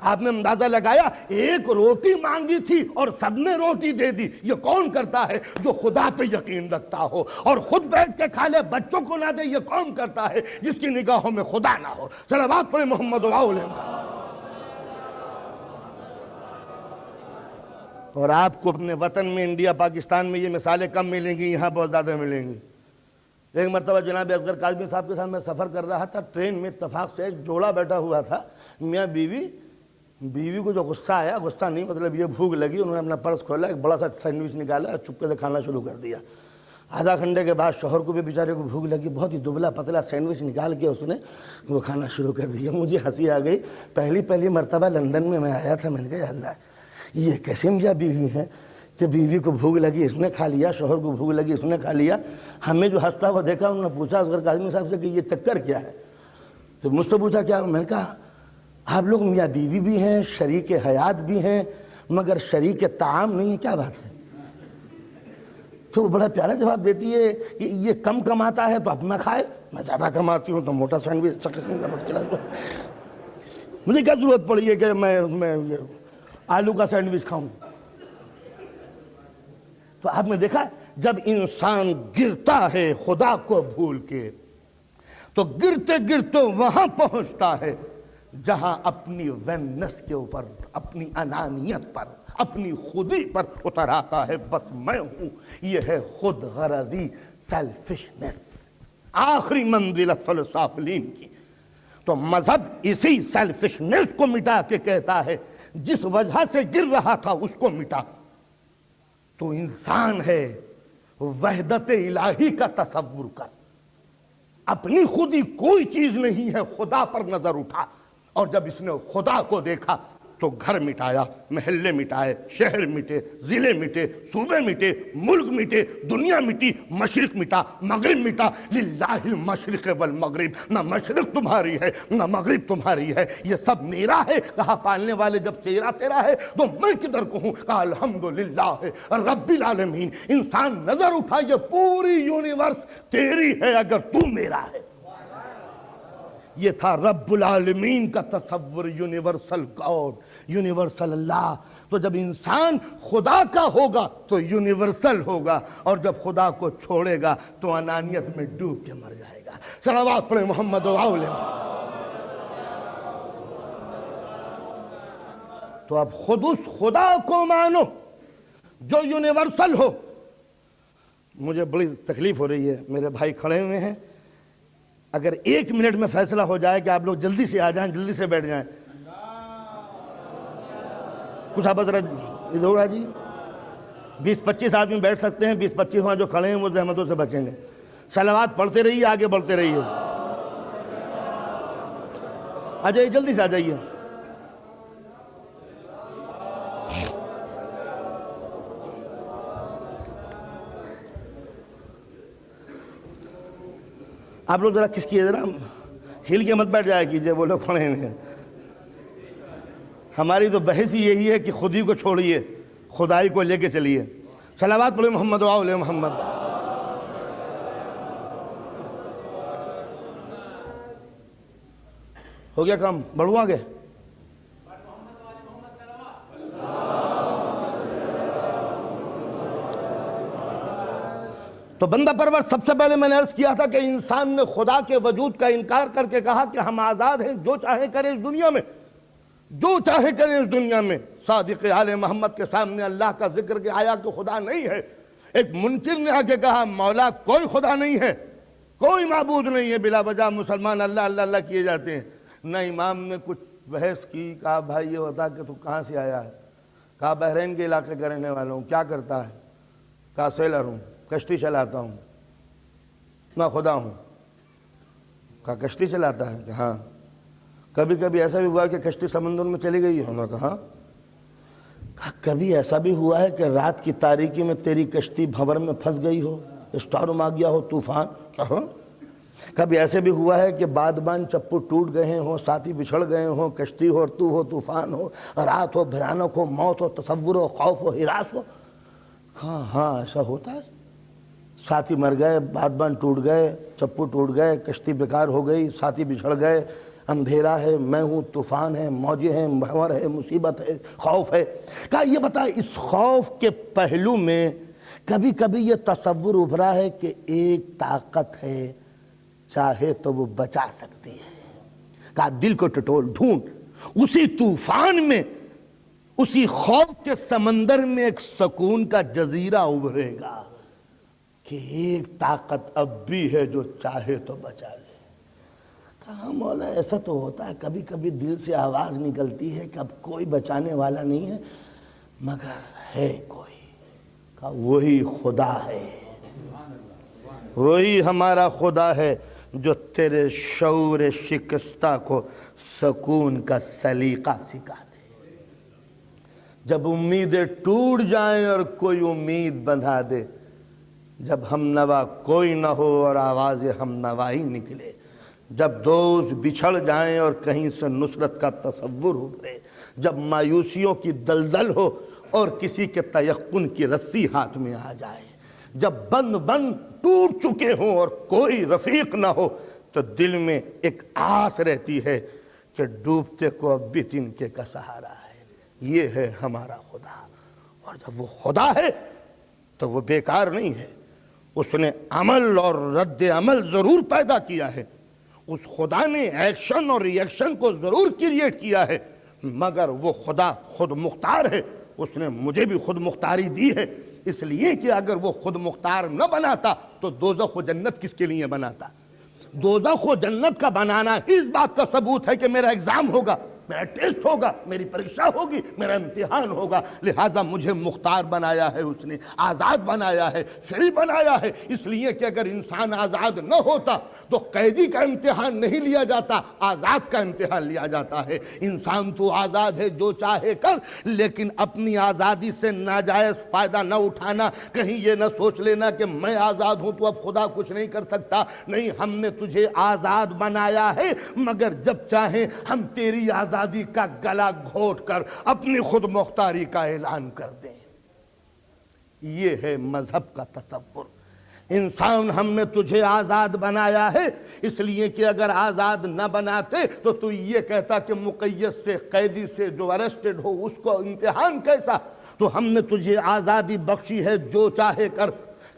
آپ نے اندازہ لگایا ایک روٹی مانگی تھی اور سب نے روٹی دے دی۔ یہ کون کرتا ہے؟ جو خدا پہ یقین رکھتا ہو اور خود بیٹھ کے کھا لے بچوں کو نہ دے۔ یہ کون کرتا ہے؟ جس کی نگاہوں میں خدا نہ ہو۔ صلوات پڑھیں محمد علیہ۔ اور آپ کو اپنے وطن میں انڈیا پاکستان میں یہ مثالیں کم ملیں گی، یہاں بہت زیادہ ملیں گی۔ ایک مرتبہ جناب اصغر کاظمی صاحب کے ساتھ میں سفر کر رہا تھا، ٹرین میں اتفاق سے ایک جوڑا بیٹھا ہوا تھا، میاں بیوی۔ بیوی کو جو غصہ آیا، غصہ نہیں مطلب یہ بھوک لگی، انہوں نے اپنا پرس کھولا، ایک بڑا سا سینڈوچ نکالا اور چپکے سے کھانا شروع کر دیا۔ آدھا گھنٹے کے بعد شوہر کو بھی بیچارے کو بھوک لگی، بہت ہی دبلا پتلا سینڈوچ نکال کے اس نے وہ کھانا شروع کر دیا۔ مجھے ہنسی آ گئی، پہلی مرتبہ لندن میں آیا تھا، میں نے کہا یا اللہ یہ کیسے میاں بیوی ہیں کہ بیوی کو بھوک لگی اس نے کھا لیا، شوہر کو بھوک لگی اس نے کھا لیا۔ ہمیں جو ہنستا ہوا دیکھا انہوں نے پوچھا اصغر کاظمی صاحب سے کہ یہ چکر کیا ہے؟ تو مجھ سے پوچھا کیا؟ میں نے کہا آپ لوگ میاں بیوی بھی ہیں، شریک حیات بھی ہیں، مگر شریک طعام نہیں ہے، کیا بات ہے؟ تو وہ بڑا پیارا جواب دیتی ہے کہ یہ کم کماتا ہے تو اپنا کھائے، میں زیادہ کماتی ہوں تو موٹا سینڈوچ اچھا قسم کا مت کھلا۔ مجھے کیا ضرورت پڑی ہے کہ میں آلو کا سینڈوچ کھاؤں؟ تو آپ نے دیکھا جب انسان گرتا ہے خدا کو بھول کے تو گرتے گرتے وہاں پہنچتا ہے جہاں اپنی وینس کے اوپر، اپنی انانیت پر، اپنی خودی پر اتر آتا ہے، بس میں ہوں۔ یہ ہے خود غرضی، سیلفشنس، آخری منزل اسفل سافلین کی۔ تو مذہب اسی سیلفشنس کو مٹا کے کہتا ہے جس وجہ سے گر رہا تھا اس کو مٹا۔ تو انسان ہے وحدت الہی کا تصور کر، اپنی خودی کوئی چیز نہیں ہے، خدا پر نظر اٹھا، اور جب اس نے خدا کو دیکھا تو گھر مٹایا، محلے مٹائے، شہر مٹے، ضلع مٹے، صوبے مٹے، ملک مٹے، دنیا مٹی، مشرق مٹا، مغرب مٹا۔ للہ المشرق والمغرب، نہ مشرق تمہاری ہے نہ مغرب تمہاری ہے، یہ سب میرا ہے۔ کہا پالنے والے جب تیرا تیرا ہے تو میں کدھر کو ہوں؟ کہا الحمدللہ رب العالمین۔ انسان نظر اٹھا، یہ پوری یونیورس تیری ہے اگر تو میرا ہے۔ یہ تھا رب العالمین کا تصور، یونیورسل گاڈ، یونیورسل اللہ۔ تو جب انسان خدا کا ہوگا تو یونیورسل ہوگا، اور جب خدا کو چھوڑے گا تو انانیت میں ڈوب کے مر جائے گا۔ صلوات پڑھیں محمد علیہ۔ تو اب خود اس خدا کو مانو جو یونیورسل ہو۔ مجھے بڑی تکلیف ہو رہی ہے، میرے بھائی کھڑے ہوئے ہیں، اگر 1 منٹ میں فیصلہ ہو جائے کہ آپ لوگ جلدی سے آ جائیں، جلدی سے بیٹھ جائیں۔ کچھ آپ ادھر ہو رہا جی، 20-25 آدمی بیٹھ سکتے ہیں، 20-25 وہاں جو کھڑے ہیں وہ زحمتوں سے بچیں گے۔ صلوات پڑھتے رہیے، آگے بڑھتے رہیے۔ آ جائیے، جلدی سے آ جائیے۔ آپ لوگ ذرا کس کیے، ذرا ہل کے مت بیٹھ جایا کیجئے، وہ لوگ کھڑے ہیں۔ ہماری تو بحث ہی یہی ہے کہ خود ہی کو چھوڑیے، خدائی کو لے کے چلیے۔ صلوات پڑھیں محمد و آل محمد۔ ہو گیا کام، بڑھو آگے۔ تو بندہ پرور، سب سے پہلے میں نے عرض کیا تھا کہ انسان نے خدا کے وجود کا انکار کر کے کہا کہ ہم آزاد ہیں، جو چاہے کریں اس دنیا میں، جو چاہے کریں اس دنیا میں۔ صادق آل محمد کے سامنے اللہ کا ذکر کہ آیا کہ خدا نہیں ہے، ایک منکر نے آ کے کہا مولا کوئی خدا نہیں ہے، کوئی معبود نہیں ہے، بلا وجہ مسلمان اللہ اللہ اللہ کیے جاتے ہیں۔ نہ امام نے کچھ بحث کی، کہا بھائی یہ بتا کہ تو کہاں سے آیا ہے؟ کہا بحرین کے علاقے کا رہنے والا ہوں۔ کیا کرتا ہے؟ کہا سیلر ہوں، کشتی چلاتا ہوں۔ نہ خدا ہوں؟ کہا کشتی چلاتا ہے؟ کہ ہاں۔ کبھی کبھی ایسا بھی ہوا کہ کشتی سمندر میں چلی گئی ہے؟ انہوں نے کہا کبھی ایسا بھی ہوا ہے کہ رات کی تاریکی میں تیری کشتی بھنور میں پھنس گئی ہو، اسٹارم آ گیا ہو، طوفان؟ کہا کبھی ایسے بھی ہوا ہے کہ بادبان چپو ٹوٹ گئے ہوں، ساتھی بچھڑ گئے ہوں، کشتی ہو اور تو ہو، طوفان ہو، رات ہو، بھیانک ہو، موت ہو، تصور ہو، خوف ہو، ہراس ہو؟ کہا ہاں ایسا ہوتا ہے، ساتھی مر گئے، بادبان ٹوٹ گئے، چپو ٹوٹ گئے، کشتی بیکار ہو گئی، ساتھی بچھڑ گئے، اندھیرا ہے، میں ہوں، طوفان ہے، موجیں ہیں، بھنور ہے، مصیبت ہے، خوف ہے۔ کہا یہ بتا اس خوف کے پہلو میں کبھی کبھی یہ تصور ابھرا ہے کہ ایک طاقت ہے چاہے تو وہ بچا سکتی ہے؟ کہا دل کو ٹٹول ڈھونڈ، اسی طوفان میں، اسی خوف کے سمندر میں ایک سکون کا جزیرہ ابھرے گا کہ ایک طاقت اب بھی ہے جو چاہے تو بچا لے۔ کہا مولا ایسا تو ہوتا ہے، کبھی کبھی دل سے آواز نکلتی ہے کہ اب کوئی بچانے والا نہیں ہے، مگر ہے کوئی۔ کہا وہی خدا ہے، وہی ہمارا خدا ہے جو تیرے شعور شکستہ کو سکون کا سلیقہ سکھا دے۔ جب امیدیں ٹوٹ جائیں اور کوئی امید بندھا دے، جب ہم نوا کوئی نہ ہو اور آواز ہم نوائی نکلے، جب دوست بچھڑ جائیں اور کہیں سے نصرت کا تصور ابھرے، جب مایوسیوں کی دلدل ہو اور کسی کے تیقن کی رسی ہاتھ میں آ جائے، جب بند ٹوٹ چکے ہوں اور کوئی رفیق نہ ہو، تو دل میں ایک آس رہتی ہے کہ ڈوبتے کو اب بھی تنکے کا سہارا ہے۔ یہ ہے ہمارا خدا، اور جب وہ خدا ہے تو وہ بیکار نہیں ہے، اس نے عمل اور رد عمل ضرور پیدا کیا ہے، اس خدا نے ایکشن اور ری ایکشن کو ضرور کریٹ کیا ہے، مگر وہ خدا خود مختار ہے، اس نے مجھے بھی خود مختاری دی ہے، اس لیے کہ اگر وہ خود مختار نہ بناتا تو دوزخ و جنت کس کے لیے بناتا؟ دوزخ و جنت کا بنانا اس بات کا ثبوت ہے کہ میرا ایگزام ہوگا، میرا ٹیسٹ ہوگا، میری پریکشا ہوگی، میرا امتحان ہوگا، لہذا مجھے مختار بنایا ہے، اس نے آزاد بنایا ہے، فری بنایا ہے، اس لیے کہ اگر انسان آزاد نہ ہوتا تو قیدی کا امتحان نہیں لیا جاتا، آزاد کا امتحان لیا جاتا ہے۔ انسان تو آزاد ہے، جو چاہے کر، لیکن اپنی آزادی سے ناجائز فائدہ نہ اٹھانا، کہیں یہ نہ سوچ لینا کہ میں آزاد ہوں تو اب خدا کچھ نہیں کر سکتا۔ نہیں، ہم نے تجھے آزاد بنایا ہے، مگر جب چاہیں ہم تیری آزادی کا گلا گھونٹ کر اپنی خود مختاری کا اعلان کر دیں۔ یہ ہے مذہب کا تصور۔ انسان ہم نے تجھے آزاد بنایا ہے، اس لیے کہ اگر آزاد نہ بناتے تو یہ کہتا کہ مقید سے، قیدی سے جو اریسٹڈ ہو اس کو امتحان کیسا؟ تو ہم نے تجھے آزادی بخشی ہے، جو چاہے کر،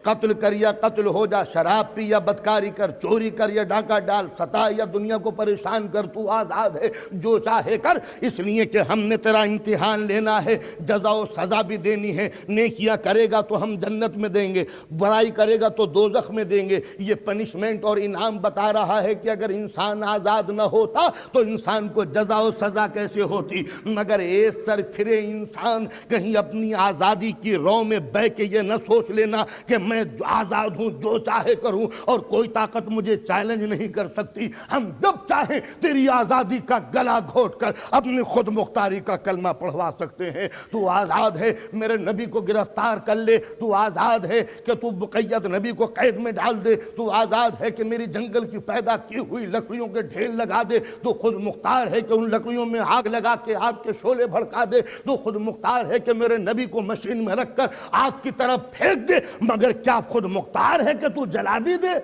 قتل کر یا قتل ہو جا، شراب پی یا بدکاری کر، چوری کر یا ڈاکہ ڈال، ستا یا دنیا کو پریشان کر، تو آزاد ہے، جو چاہے کر، اس لیے کہ ہم نے تیرا امتحان لینا ہے، جزا و سزا بھی دینی ہے، نیکیاں کرے گا تو ہم جنت میں دیں گے، برائی کرے گا تو دوزخ میں دیں گے۔ یہ پنشمنٹ اور انعام بتا رہا ہے کہ اگر انسان آزاد نہ ہوتا تو انسان کو جزا و سزا کیسے ہوتی، مگر اے سر پھرے انسان، کہیں اپنی آزادی کی رو میں بہ کے یہ نہ سوچ لینا کہ میں آزاد ہوں، جو چاہے کروں اور کوئی طاقت مجھے چیلنج نہیں کر سکتی. ہم جب چاہیں تیری آزادی کا گلا گھونٹ کر اپنی خود مختاری کا کلمہ پڑھوا سکتے ہیں. تو آزاد ہے میرے نبی کو گرفتار کر لے، تو آزاد ہے کہ تو مقید نبی کو قید میں ڈال دے، تو آزاد ہے کہ میری جنگل کی پیدا کی ہوئی لکڑیوں کے ڈھیر لگا دے، تو خود مختار ہے کہ ان لکڑیوں میں آگ لگا کے آگ کے شعلے بھڑکا دے، تو خود مختار ہے کہ میرے نبی کو مشین میں رکھ کر آگ کی طرف پھینک دے. مگر کیا خود مختار ہے کہ تو جلا بھی دے؟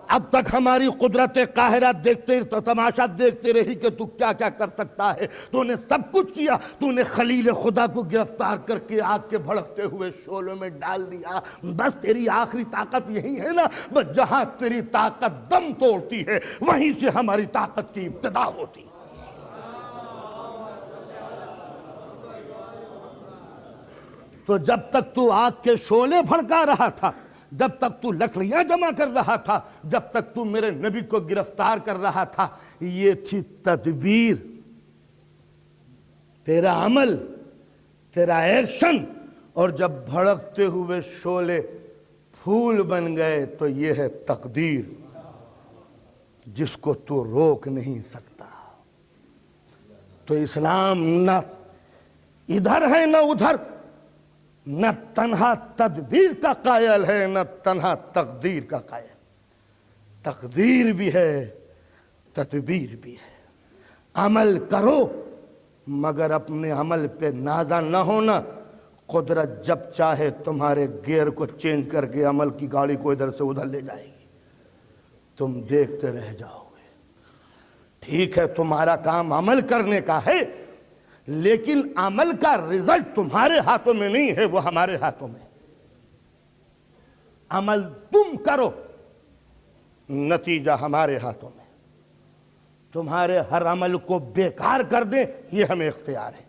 اب تک ہماری قدرت قاہرہ دیکھتے تماشا دیکھتے رہی کہ تو کیا کیا کر سکتا ہے. تو نے سب کچھ کیا، تو نے خلیل خدا کو گرفتار کر کے آگ کے بھڑکتے ہوئے شعلوں میں ڈال دیا. بس تیری آخری طاقت یہی ہے نا. بس جہاں تیری طاقت دم توڑتی ہے وہیں سے ہماری طاقت کی ابتدا ہوتی ہے. تو جب تک تو آگ کے شعلے بھڑکا رہا تھا، جب تک تو لکڑیاں جمع کر رہا تھا، جب تک تو میرے نبی کو گرفتار کر رہا تھا، یہ تھی تدبیر. تیرا عمل، تیرا ایکشن. اور جب بھڑکتے ہوئے شعلے پھول بن گئے تو یہ ہے تقدیر جس کو تو روک نہیں سکتا. تو اسلام نہ ادھر ہے نہ ادھر، نہ تنہا تدبیر کا قائل ہے نہ تنہا تقدیر کا قائل. تقدیر بھی ہے، تدبیر بھی ہے. عمل کرو مگر اپنے عمل پہ نازا نہ ہونا. قدرت جب چاہے تمہارے گیئر کو چینج کر کے عمل کی گاڑی کو ادھر سے ادھر لے جائے گی، تم دیکھتے رہ جاؤ گے. ٹھیک ہے تمہارا کام عمل کرنے کا ہے، لیکن عمل کا رزلٹ تمہارے ہاتھوں میں نہیں ہے، وہ ہمارے ہاتھوں میں. عمل تم کرو، نتیجہ ہمارے ہاتھوں میں. تمہارے ہر عمل کو بیکار کر دیں یہ ہمیں اختیار ہے،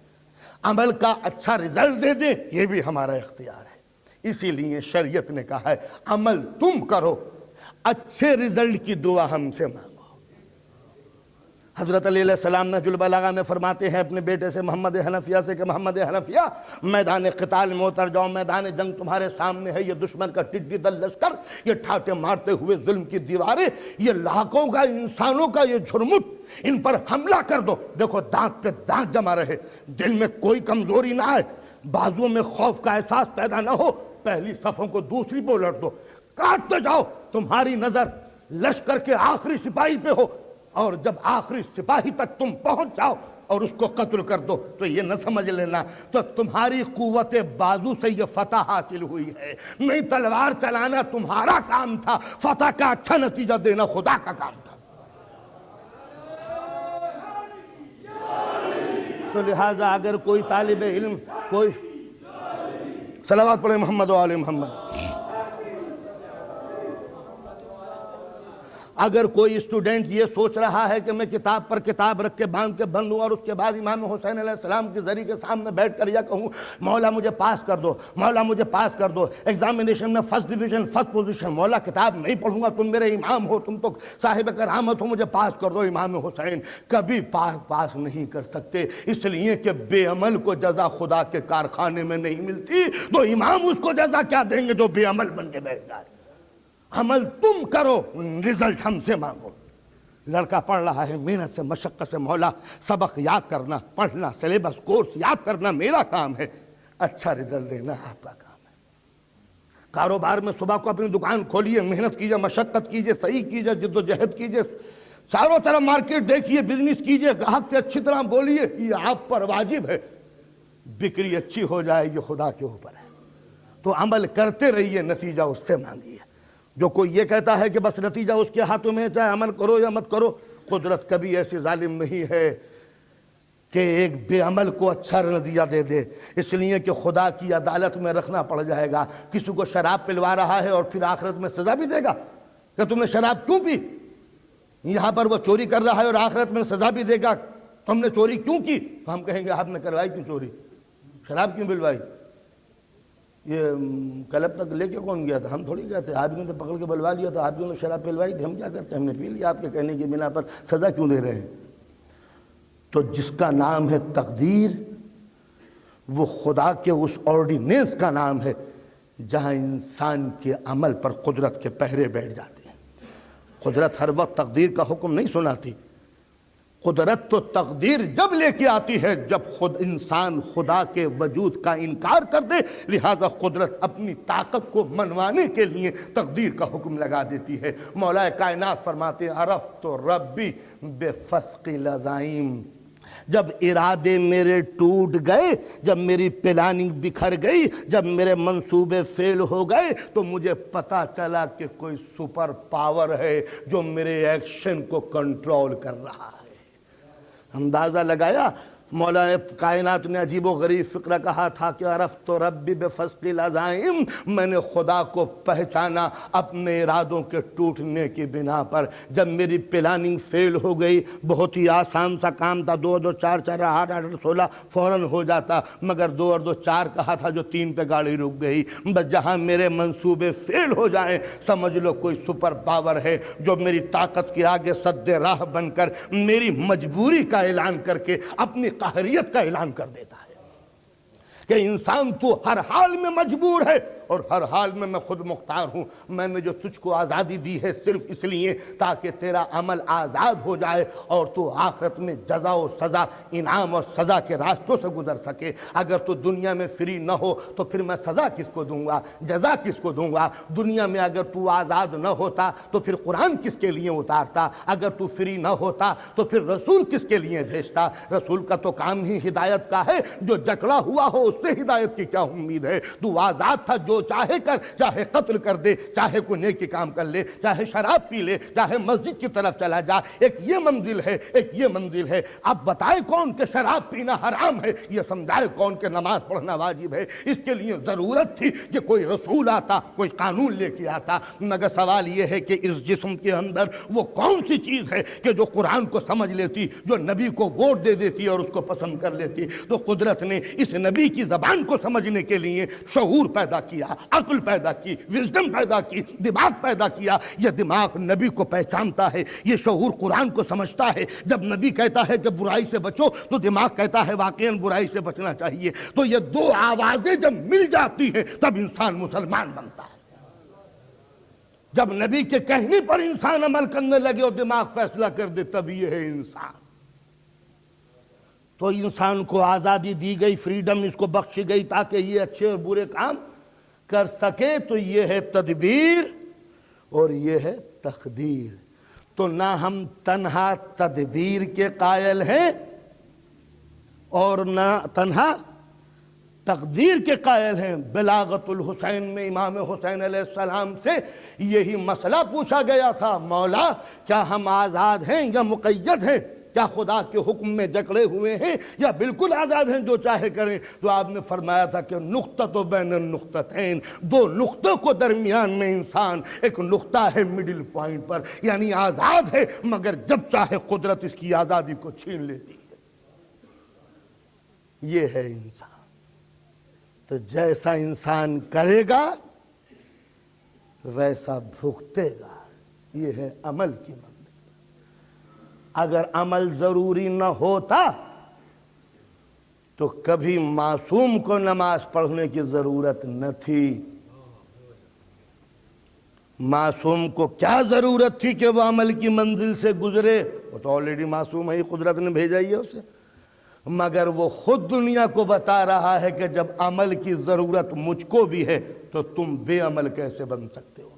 عمل کا اچھا رزلٹ دے دیں یہ بھی ہمارا اختیار ہے. اسی لیے شریعت نے کہا ہے عمل تم کرو، اچھے رزلٹ کی دعا ہم سے مانگو. حضرت علی علیہ السلام نہج البلاغہ میں فرماتے ہیں اپنے بیٹے سے محمد حنفیہ سے کہ محمد حنفیہ میدان قتال میں اتر جاؤ، میدان جنگ تمہارے سامنے ہے. یہ دشمن کا ٹڈی دل لشکر، یہ ٹھاٹے مارتے ہوئے ظلم کی دیواریں، یہ لاکھوں کا انسانوں کا یہ جھرمٹ، ان پر حملہ کر دو. دیکھو دانت پہ دانت جمع رہے، دل میں کوئی کمزوری نہ آئے، بازوں میں خوف کا احساس پیدا نہ ہو. پہلی صفوں کو دوسری پہ الٹ دو، کاٹتے جاؤ. تمہاری نظر لشکر کے آخری سپاہی پہ ہو، اور جب آخری سپاہی تک تم پہنچ جاؤ اور اس کو قتل کر دو تو یہ نہ سمجھ لینا تو تمہاری قوت بازو سے یہ فتح حاصل ہوئی ہے. نہیں تلوار چلانا تمہارا کام تھا، فتح کا اچھا نتیجہ دینا خدا کا کام تھا. تو لہٰذا اگر کوئی طالب علم، کوئی صلوات پڑھے محمد و آل محمد، اگر کوئی اسٹوڈنٹ یہ سوچ رہا ہے کہ میں کتاب پر کتاب رکھ کے باندھ کے بند ہوں اور اس کے بعد امام حسین علیہ السلام کے ذریعے کے سامنے بیٹھ کر یا کہوں مولا مجھے پاس کر دو، مولا مجھے پاس کر دو، ایگزامینیشن میں فرسٹ ڈویژن فرسٹ پوزیشن، مولا کتاب نہیں پڑھوں گا، تم میرے امام ہو، تم تو صاحب کرامت ہو، مجھے پاس کر دو. امام حسین کبھی پاس نہیں کر سکتے، اس لیے کہ بے عمل کو جزا خدا کے کارخانے میں نہیں ملتی. تو امام اس کو جزا کیا دیں گے جو بے عمل بن کے بیٹھ جائے. عمل تم کرو، رزلٹ ہم سے مانگو. لڑکا پڑھ رہا ہے محنت سے مشقت سے، مولا سبق یاد کرنا، پڑھنا، سلیبس کورس یاد کرنا میرا کام ہے، اچھا رزلٹ دینا آپ کا کام ہے. کاروبار میں صبح کو اپنی دکان کھولیے، محنت کیجئے، مشقت کیجئے، صحیح کیجئے، جد و جہد کیجئے، چاروں طرف مارکیٹ دیکھیے، بزنس کیجئے، گاہک سے اچھی طرح بولیے، یہ آپ پر واجب ہے. بکری اچھی ہو جائے یہ خدا کے اوپر ہے. تو عمل کرتے رہیے، نتیجہ اس سے مانگیے. جو کوئی یہ کہتا ہے کہ بس نتیجہ اس کے ہاتھوں میں، چاہے عمل کرو یا مت کرو، قدرت کبھی ایسی ظالم نہیں ہے کہ ایک بے عمل کو اچھا نتیجہ دے دے. اس لیے کہ خدا کی عدالت میں رکھنا پڑ جائے گا. کسی کو شراب پلوا رہا ہے اور پھر آخرت میں سزا بھی دے گا کہ تم نے شراب کیوں پی. یہاں پر وہ چوری کر رہا ہے اور آخرت میں سزا بھی دے گا تم نے چوری کیوں کی. تو ہم کہیں گے آپ نے کروائی کیوں چوری، شراب کیوں پلوائی. یہ کلب تک لے کے کون گیا تھا؟ ہم تھوڑی گئے تھے. آپ نے تو پکڑ کے بلوا لیا تھا، آپ نے شراب پلوائی تھی، ہم کیا کرتے ہیں، ہم نے پی لیا. آپ کے کہنے کی بنا پر سزا کیوں دے رہے ہیں. تو جس کا نام ہے تقدیر، وہ خدا کے اس آرڈیننس کا نام ہے جہاں انسان کے عمل پر قدرت کے پہرے بیٹھ جاتے ہیں۔ قدرت ہر وقت تقدیر کا حکم نہیں سناتی، قدرت تو تقدیر جب لے کے آتی ہے جب خود انسان خدا کے وجود کا انکار کر دے، لہذا قدرت اپنی طاقت کو منوانے کے لیے تقدیر کا حکم لگا دیتی ہے۔ مولا کائنات فرماتے ہیں عرفت ربی بفسق العزائم، جب ارادے میرے ٹوٹ گئے، جب میری پلاننگ بکھر گئی، جب میرے منصوبے فیل ہو گئے، تو مجھے پتا چلا کہ کوئی سپر پاور ہے جو میرے ایکشن کو کنٹرول کر رہا ہے۔ اندازہ لگایا؟ مولا کائنات نے عجیب و غریب فقرہ کہا تھا کہ عرفت ربی بفسق العزائم، میں نے خدا کو پہچانا اپنے ارادوں کے ٹوٹنے کی بنا پر۔ جب میری پلاننگ فیل ہو گئی، بہت ہی آسان سا کام تھا، 2 اور 2 4 4 8 8 16 فوراً ہو جاتا، مگر 2 اور 2 4 کہا تھا جو 3 پہ گاڑی رک گئی۔ بس جہاں میرے منصوبے فیل ہو جائیں، سمجھ لو کوئی سپر پاور ہے جو میری طاقت کے آگے سد راہ بن کر میری مجبوری کا اعلان کر کے اپنی قہریت کا اعلان کر دیتا ہے کہ انسان تو ہر حال میں مجبور ہے اور ہر حال میں خود مختار ہوں۔ میں نے جو تجھ کو آزادی دی ہے صرف اس لیے تاکہ تیرا عمل آزاد ہو جائے اور تو آخرت میں جزا و سزا، انعام اور سزا کے راستوں سے گزر سکے۔ اگر تو دنیا میں فری نہ ہو تو پھر میں سزا کس کو دوں گا، جزا کس کو دوں گا؟ دنیا میں اگر تو آزاد نہ ہوتا تو پھر قرآن کس کے لیے اتارتا؟ اگر تو فری نہ ہوتا تو پھر رسول کس کے لیے بھیجتا؟ رسول کا تو کام ہی ہدایت کا ہے، جو جکڑا ہوا ہو اس سے ہدایت کی کیا امید ہے؟ تو آزاد تھا، جو چاہے کر، چاہے قتل کر دے، چاہے کوئی نیکی کام کر لے، چاہے شراب پی لے، چاہے مسجد کی طرف چلا جا۔ ایک یہ منزل ہے، ایک یہ منزل ہے۔ اب بتائے کون کہ شراب پینا حرام ہے؟ یہ سمجھائے کون کہ نماز پڑھنا واجب ہے؟ اس کے لیے ضرورت تھی کہ کوئی رسول آتا، کوئی قانون لے کے آتا۔ مگر سوال یہ ہے کہ اس جسم کے اندر وہ کون سی چیز ہے کہ جو قرآن کو سمجھ لیتی، جو نبی کو ووٹ دے دیتی اور اس کو پسند کر لیتی؟ تو قدرت نے اس نبی کی زبان کو سمجھنے کے لیے شعور پیدا کیا، عقل پیدا کی، وزڈم پیدا کی، دماغ پیدا کیا۔ یہ دماغ نبی کو پہچانتا ہے، یہ شعور قرآن کو سمجھتا ہے۔ جب نبی کہتا ہے کہ برائی سے بچو تو دماغ کہتا ہے واقعاً برائی سے بچنا چاہیے۔ تو یہ 2 آوازیں جب مل جاتی ہیں تب انسان مسلمان بنتا ہے۔ جب نبی کے کہنے پر انسان عمل کرنے لگے اور دماغ فیصلہ کر دے تب یہ ہے انسان۔ تو انسان کو آزادی دی گئی، فریڈم اس کو بخشی گئی تاکہ یہ اچھے اور برے کام کر سکے۔ تو یہ ہے تدبیر اور یہ ہے تقدیر۔ تو نہ ہم تنہا تدبیر کے قائل ہیں اور نہ تنہا تقدیر کے قائل ہیں۔ بلاغت الحسین میں امام حسین علیہ السلام سے یہی مسئلہ پوچھا گیا تھا، مولا کیا ہم آزاد ہیں یا مقید ہیں؟ کیا خدا کے حکم میں جکڑے ہوئے ہیں یا بالکل آزاد ہیں جو چاہے کریں؟ تو آپ نے فرمایا تھا کہ نقطۃ بین النقطتین، 2 نقطوں کو درمیان میں انسان، ایک نقطہ ہے مڈل پوائنٹ پر، یعنی آزاد ہے مگر جب چاہے قدرت اس کی آزادی کو چھین لیتی ہے۔ یہ ہے انسان۔ تو جیسا انسان کرے گا ویسا بھگتے گا۔ یہ ہے عمل کی منزل۔ اگر عمل ضروری نہ ہوتا تو کبھی معصوم کو نماز پڑھنے کی ضرورت نہ تھی۔ معصوم کو کیا ضرورت تھی کہ وہ عمل کی منزل سے گزرے؟ وہ تو آلریڈی معصوم ہے، قدرت نے بھیجا ہی ہے اسے۔ مگر وہ خود دنیا کو بتا رہا ہے کہ جب عمل کی ضرورت مجھ کو بھی ہے تو تم بے عمل کیسے بن سکتے ہو؟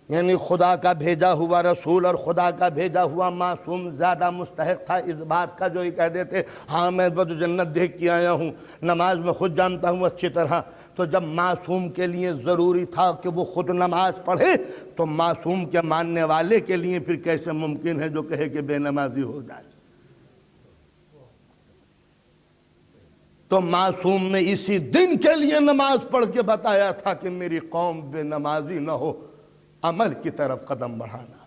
یعنی خدا کا بھیجا ہوا رسول اور خدا کا بھیجا ہوا معصوم زیادہ مستحق تھا اس بات کا جو یہ کہہ دیتے ہاں میں بد جنت دیکھ کے آیا ہوں، نماز میں خود جانتا ہوں اچھی طرح۔ تو جب معصوم کے لیے ضروری تھا کہ وہ خود نماز پڑھے تو معصوم کے ماننے والے کے لیے پھر کیسے ممکن ہے جو کہے کہ بے نمازی ہو جائے؟ تو معصوم نے اسی دن کے لیے نماز پڑھ کے بتایا تھا کہ میری قوم بے نمازی نہ ہو، عمل کی طرف قدم بڑھانا۔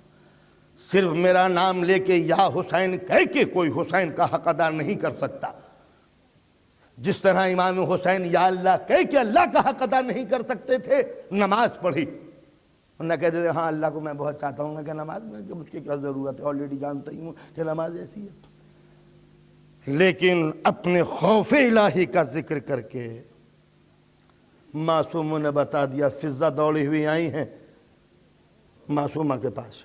صرف میرا نام لے کے یا حسین کہہ کے کوئی حسین کا حق ادا نہیں کر سکتا، جس طرح امام حسین یا اللہ کہہ کے اللہ کا حق ادا نہیں کر سکتے تھے۔ نماز پڑھی، نہ کہتے تھے ہاں اللہ کو میں بہت چاہتا ہوں کہ نماز میں کہ مجھ کی کیا ضرورت ہے، آلریڈی جانتا ہی ہوں کہ نماز ایسی ہے۔ لیکن اپنے خوف الہی کا ذکر کر کے معصوموں نے بتا دیا، فضہ دوڑی ہوئی آئی ہیں معصومہ کے پاس،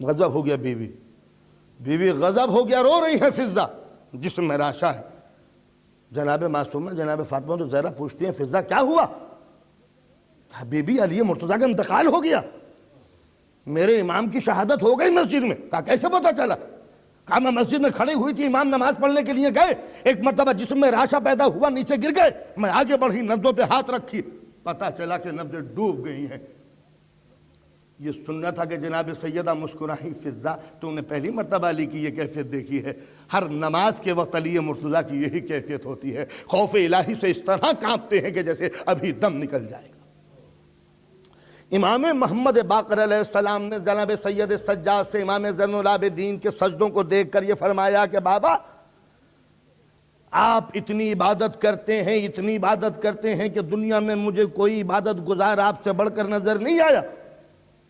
غضب ہو گیا بیوی غضب ہو گیا، رو رہی ہے فضہ، جسم میں راشا ہے۔ جناب معصومہ، جناب فاطمہ تو زہرا پوچھتی ہیں فضہ کیا ہوا؟ بی بی علی مرتضیٰ کا انتقال ہو گیا، میرے امام کی شہادت ہو گئی مسجد میں۔ کہا کیسے پتا چلا؟ کہا میں مسجد میں کھڑی ہوئی تھی، امام نماز پڑھنے کے لیے گئے، ایک مرتبہ جسم میں راشا پیدا ہوا، نیچے گر گئے، میں آگے بڑھی، نبضوں پہ ہاتھ رکھی، پتا چلا کہ نبضیں ڈوب گئی ہیں۔ یہ سننا تھا کہ جناب سیدہ مسکرائی، فضہ تو نے پہلی مرتبہ علی کی یہ کیفیت دیکھی ہے؟ ہر نماز کے وقت علی مرتضیٰ کی یہی کیفیت ہوتی ہے، خوف الہی سے اس طرح کانپتے ہیں کہ جیسے ابھی دم نکل جائے گا۔ امام محمد باقر علیہ السلام نے جناب سید سجاد سے امام زین العابدین کے سجدوں کو دیکھ کر یہ فرمایا کہ بابا آپ اتنی عبادت کرتے ہیں، اتنی عبادت کرتے ہیں کہ دنیا میں مجھے کوئی عبادت گزار آپ سے بڑھ کر نظر نہیں آیا۔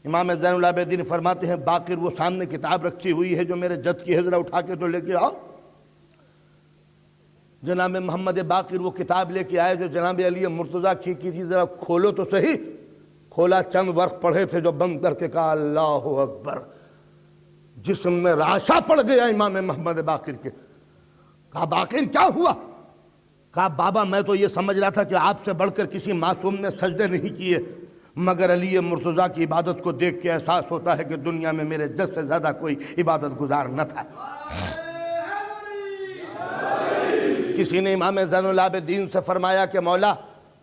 امام زین العابدین فرماتے ہیں باقر وہ سامنے کتاب رکھی ہوئی ہے جو میرے جد کی ہے، ذرا اٹھا کے تو لے کے آؤ۔ جناب محمد باقر وہ کتاب لے کے آئے جو جناب علی مرتضیٰ کی تھی، ذرا کھولو تو صحیح۔ کھولا، چند ورق پڑھے تھے جو بند کر کے کہا اللہ اکبر، جسم میں راشا پڑ گیا امام محمد باقر کے۔ کہا باقر کیا ہوا؟ کہا بابا میں تو یہ سمجھ رہا تھا کہ آپ سے بڑھ کر کسی معصوم نے سجدے نہیں کیے، مگر علی مرتضیٰ کی عبادت کو دیکھ کے احساس ہوتا ہے کہ دنیا میں میرے جد سے زیادہ کوئی عبادت گزار نہ تھا۔ کسی نے امام زین العابدین سے فرمایا کہ مولا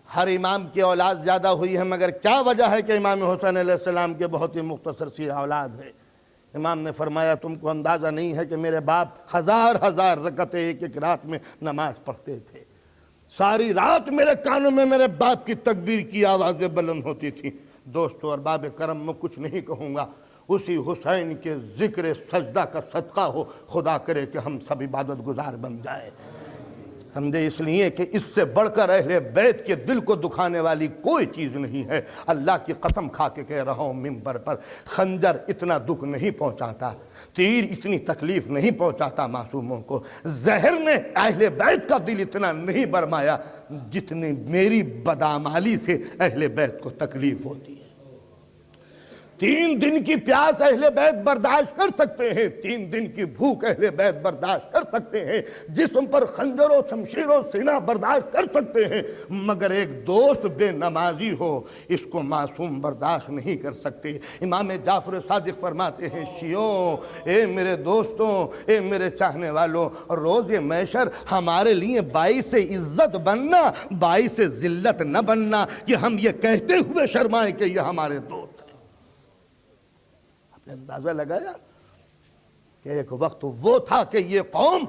ہر امام کی اولاد زیادہ ہوئی ہے، مگر کیا وجہ ہے کہ امام حسین علیہ السلام کے بہت ہی مختصر سی اولاد ہے؟ امام نے فرمایا تم کو اندازہ نہیں ہے کہ میرے باپ ہزار رکعتیں ایک ایک رات میں نماز پڑھتے تھے، ساری رات میرے کانوں میں میرے باپ کی تکبیر کی آوازیں بلند ہوتی تھیں۔ دوستو اور باب کرم میں کچھ نہیں کہوں گا، اسی حسین کے ذکر سجدہ کا صدقہ ہو، خدا کرے کہ ہم سب عبادت گزار بن جائے۔ سمجھے اس لیے کہ اس سے بڑھ کر اہل بیت کے دل کو دکھانے والی کوئی چیز نہیں ہے۔ اللہ کی قسم کھا کے کہہ رہا ہوں منبر پر، خنجر اتنا دکھ نہیں پہنچاتا، تیر اتنی تکلیف نہیں پہنچاتا معصوموں کو، زہر نے اہل بیت کا دل اتنا نہیں برمایا جتنی میری بدعمالی سے اہل بیت کو تکلیف ہوتی ہے۔ 3 دن کی پیاس اہل بیت برداشت کر سکتے ہیں، 3 دن کی بھوک اہل بیت برداشت کر سکتے ہیں، جسم پر خنجر و شمشیر و سینہ برداشت کر سکتے ہیں، مگر ایک دوست بے نمازی ہو اس کو معصوم برداشت نہیں کر سکتے۔ امام جعفر صادق فرماتے ہیں شیعوں، اے میرے دوستوں، اے میرے چاہنے والوں، روز محشر ہمارے لیے باعث عزت بننا، باعث ذلت نہ بننا کہ ہم یہ کہتے ہوئے شرمائیں کہ یہ ہمارے دوست۔ اندازہ لگایا کہ ایک وقت وہ تھا کہ یہ قوم،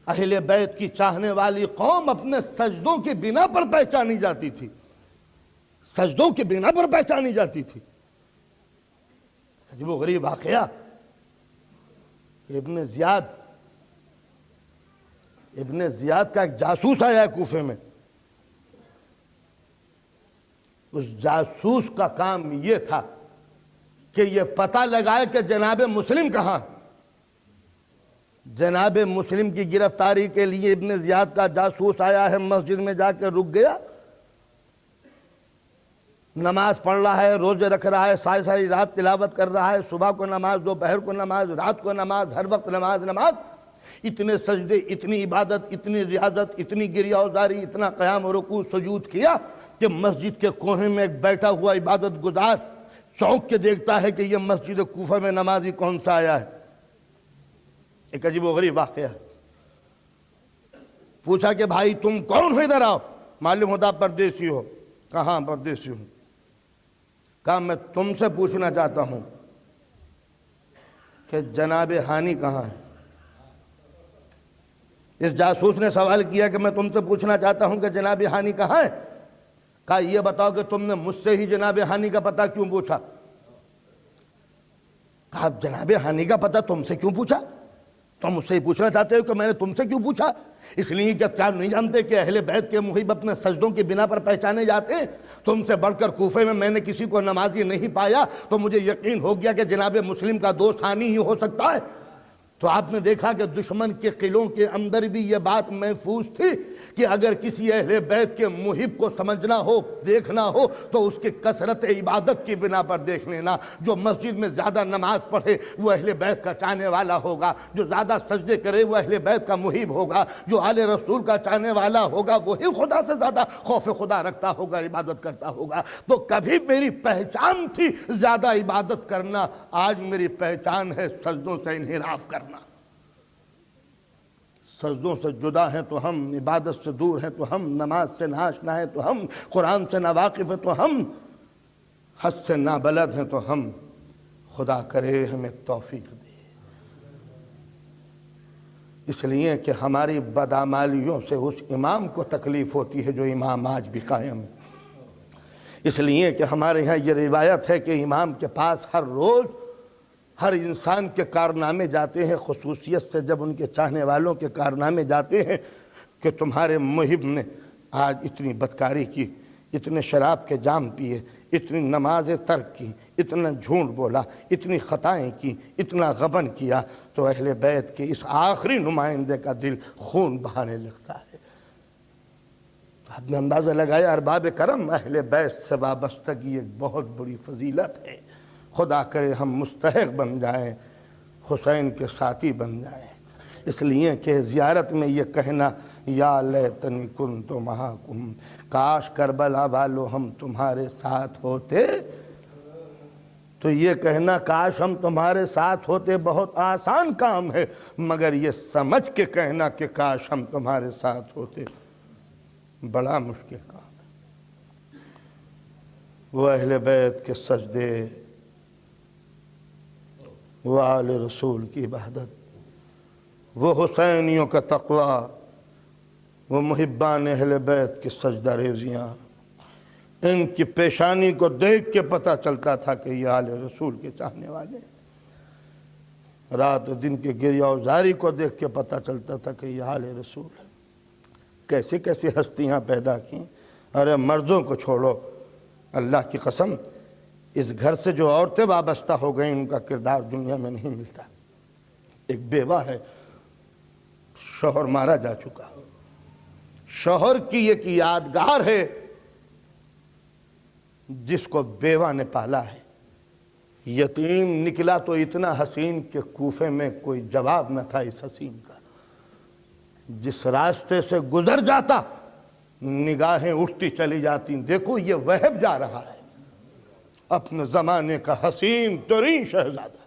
اہل بیت کی چاہنے والی قوم، اپنے سجدوں کی بنا پر پہچانی جاتی تھی، سجدوں کی بنا پر پہچانی جاتی تھی۔ عجیب و غریب واقعہ، ابن زیاد کا ایک جاسوس آیا ہے کوفے میں، اس جاسوس کا کام یہ تھا کہ یہ پتہ لگائے کہ جناب مسلم کہاں۔ جناب مسلم کی گرفتاری کے لیے ابن زیاد کا جاسوس آیا ہے، مسجد میں جا کے رک گیا، نماز پڑھ رہا ہے، روزے رکھ رہا ہے، ساری رات تلاوت کر رہا ہے، صبح کو نماز، دوپہر کو نماز، رات کو نماز، ہر وقت نماز۔ اتنے سجدے، اتنی عبادت، اتنی ریاضت، اتنی گریہ وزاری، اتنا قیام و رکوع سجود کیا کہ مسجد کے کونے میں ایک بیٹھا ہوا عبادت گزار چونک کے دیکھتا ہے کہ یہ مسجد کوفہ میں نمازی کون سا آیا ہے۔ ایک عجیب و غریب واقعہ، پوچھا کہ بھائی تم کون ہو، ادھر آؤ، معلوم ہوتا پردیسی ہو۔ کہاں پردیسی ہوں؟ کہا میں تم سے پوچھنا چاہتا ہوں کہ جناب ہانی کہاں ہے۔ اس جاسوس نے سوال کیا کہ میں تم سے پوچھنا چاہتا ہوں کہ جناب ہانی کہاں ہے۔ کہا یہ بتاؤ کہ تم نے مجھ سے ہی جناب ہانی کا پتہ کیوں پوچھا؟ کہا جناب ہانی کا پتہ تم سے کیوں پوچھا؟ تم مجھ سے ہی پوچھنا چاہتے ہو کہ میں نے تم سے کیوں پوچھا؟ اس لیے کہ کیا نہیں جانتے کہ اہل بیت کے محب اپنے سجدوں کی بنا پر پہچانے جاتے ہیں؟ تم سے بڑھ کر کوفے میں نے کسی کو نمازی نہیں پایا تو مجھے یقین ہو گیا کہ جناب مسلم کا دوست ہانی ہی ہو سکتا ہے۔ تو آپ نے دیکھا کہ دشمن کے قلعوں کے اندر بھی یہ بات محفوظ تھی کہ اگر کسی اہل بیت کے محب کو سمجھنا ہو، دیکھنا ہو، تو اس کی کثرت عبادت کی بنا پر دیکھ لینا۔ جو مسجد میں زیادہ نماز پڑھے وہ اہل بیت کا چاہنے والا ہوگا، جو زیادہ سجدے کرے وہ اہل بیت کا محب ہوگا، جو آل رسول کا چاہنے والا ہوگا وہی خدا سے زیادہ خوف خدا رکھتا ہوگا، عبادت کرتا ہوگا۔ تو کبھی میری پہچان تھی زیادہ عبادت کرنا، آج میری پہچان ہے سجدوں سے انحراف کرنا۔ سجدوں سے جدا ہیں تو ہم، عبادت سے دور ہیں تو ہم، نماز سے ناآشنا ہیں تو ہم، قرآن سے ناواقف ہیں تو ہم، حج سے نابلد ہیں تو ہم۔ خدا کرے ہمیں توفیق دے۔ اس لیے کہ ہماری بدعمالیوں سے اس امام کو تکلیف ہوتی ہے جو امام آج بھی قائم ہے۔ اس لیے کہ ہمارے ہاں یہ روایت ہے کہ امام کے پاس ہر روز ہر انسان کے کارنامے جاتے ہیں، خصوصیت سے جب ان کے چاہنے والوں کے کارنامے جاتے ہیں کہ تمہارے محب نے آج اتنی بدکاری کی، اتنے شراب کے جام پیے، اتنی نمازیں ترک کی، اتنا جھوٹ بولا، اتنی خطائیں کی، اتنا غبن کیا، تو اہل بیت کے اس آخری نمائندے کا دل خون بہانے لگتا ہے۔ تو آپ نے اندازہ لگایا ارباب کرم، اہل بیت سے وابستگی ایک بہت بڑی فضیلت ہے۔ خدا کرے ہم مستحق بن جائیں، حسین کے ساتھی بن جائیں۔ اس لیے کہ زیارت میں یہ کہنا یا لیتنی کنت معکم، کاش کربلا والو ہم تمہارے ساتھ ہوتے، تو یہ کہنا کاش ہم تمہارے ساتھ ہوتے بہت آسان کام ہے، مگر یہ سمجھ کے کہنا کہ کاش ہم تمہارے ساتھ ہوتے بڑا مشکل کام ہے۔ وہ اہل بیت کے سجدے، وہ آل رسول کی عبادت، وہ حسینیوں کا تقوی، وہ محبان اہل بیت کی سجدہ ریزیاں، ان کی پیشانی کو دیکھ کے پتہ چلتا تھا کہ یہ آل رسول کے چاہنے والے ہیں۔ رات و دن کے گریہ و زاری کو دیکھ کے پتہ چلتا تھا کہ یہ آل رسول ہے۔ کیسے کیسے ہستیاں پیدا کیں۔ ارے مردوں کو چھوڑو، اللہ کی قسم اس گھر سے جو عورتیں وابستہ ہو گئیں ان کا کردار دنیا میں نہیں ملتا۔ ایک بیوہ ہے، شوہر مارا جا چکا، شوہر کی ایک یادگار ہے جس کو بیوہ نے پالا ہے، یتیم نکلا تو اتنا حسین کہ کوفے میں کوئی جواب نہ تھا اس حسین کا۔ جس راستے سے گزر جاتا نگاہیں اٹھتی چلی جاتی، دیکھو یہ وہب جا رہا ہے، اپنے زمانے کا حسین ترین شہزادہ،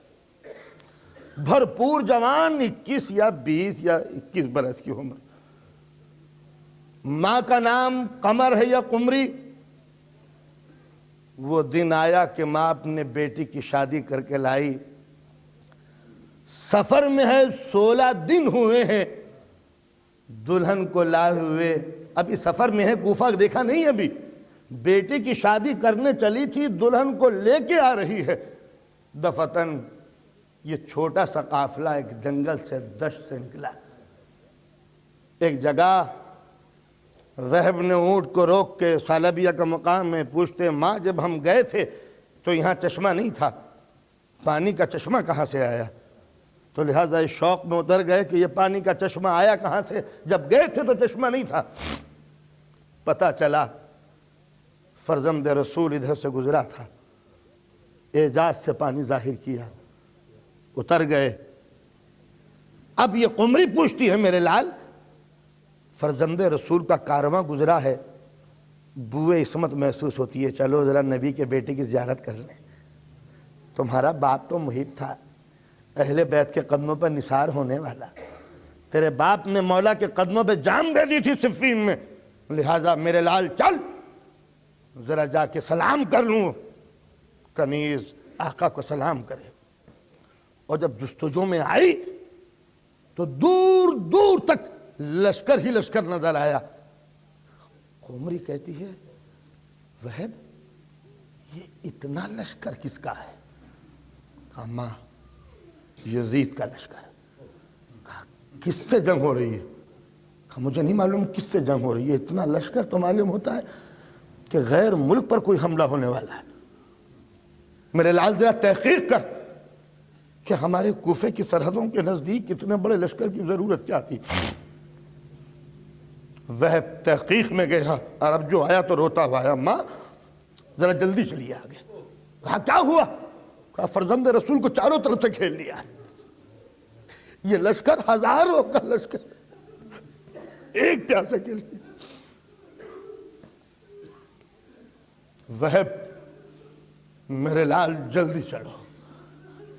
بھرپور جوان، 21 یا 20 یا 21 برس کی عمر، ماں کا نام قمر ہے یا قمری۔ وہ دن آیا کہ ماں اپنے بیٹی کی شادی کر کے لائی، سفر میں ہے، 16 دن ہوئے ہیں دلہن کو لائے ہوئے، ابھی سفر میں ہے، کوفہ دیکھا نہیں ابھی، بیٹی کی شادی کرنے چلی تھی، دلہن کو لے کے آ رہی ہے۔ دفتن یہ چھوٹا سا قافلہ ایک جنگل سے، دشت سے نکلا، ایک جگہ وہب نے اونٹ کو روک کے سالبیہ کا مقام میں پوچھتے، ماں جب ہم گئے تھے تو یہاں چشمہ نہیں تھا، پانی کا چشمہ کہاں سے آیا؟ تو لہٰذا اس شوق میں اتر گئے کہ یہ پانی کا چشمہ آیا کہاں سے، جب گئے تھے تو چشمہ نہیں تھا۔ پتہ چلا فرزند رسول ادھر سے گزرا تھا، اعجاز سے پانی ظاہر کیا، اتر گئے۔ اب یہ قمری پوچھتی ہے، میرے لال فرزند رسول کا کارواں گزرا ہے، بوئے عصمت محسوس ہوتی ہے، چلو ذرا نبی کے بیٹے کی زیارت کر لیں۔ تمہارا باپ تو محب تھا، اہل بیت کے قدموں پر نثار ہونے والا، تیرے باپ نے مولا کے قدموں پہ جان دے دی تھی صفین میں، لہٰذا میرے لال چل ذرا جا کے سلام کر لوں۔ کنیز آقا کو سلام کرے، اور جب جستجو میں آئی تو دور دور تک لشکر ہی لشکر نظر آیا۔ قمری کہتی ہے، وہب یہ اتنا لشکر کس کا ہے؟ کہا ماں یزید کا لشکر۔ کہا کس سے جنگ ہو رہی ہے؟ کہا مجھے نہیں معلوم کس سے جنگ ہو رہی ہے، اتنا لشکر تو معلوم ہوتا ہے کہ غیر ملک پر کوئی حملہ ہونے والا ہے، میرے لال ذرا تحقیق کر۔ کہ ہمارے کوفے کی سرحدوں کے نزدیک اتنے بڑے لشکر کی ضرورت کیا تھی؟ وہ تحقیق میں گیا اور اب جو آیا تو روتا ہوا آیا، ماں ذرا جلدی چلیے آگے۔ کہا کیا ہوا؟ کہا فرزند رسول کو چاروں طرف سے گھیر لیا ہے، یہ لشکر ہزاروں کا لشکر ایک پیاسے کے لیے۔ وہب میرے لال جلدی چڑھو،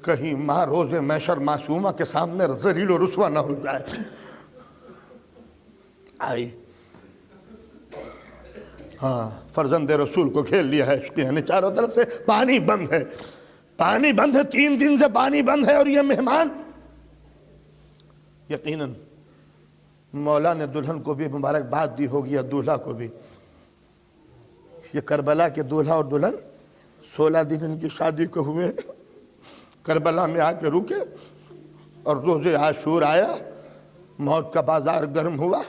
کہیں ماں روز محشر معصومہ کے سامنے ذلیل و رسوا نہ ہو جائے۔ آئی، ہاں فرزند رسول کو گھیر لیا ہے، یعنی چاروں طرف سے پانی بند ہے، پانی بند ہے، 3 دن سے پانی بند ہے، اور یہ مہمان یقیناً مولا نے دلہن کو بھی مبارکباد دی ہوگی، اور دولہا کو بھی۔ یہ کربلا کے دولہا اور دلہن 16 دن ان کی شادی کو ہوئے، کربلا میں آ کے رکے، اور روز عاشور آیا، موت کا بازار گرم ہوا،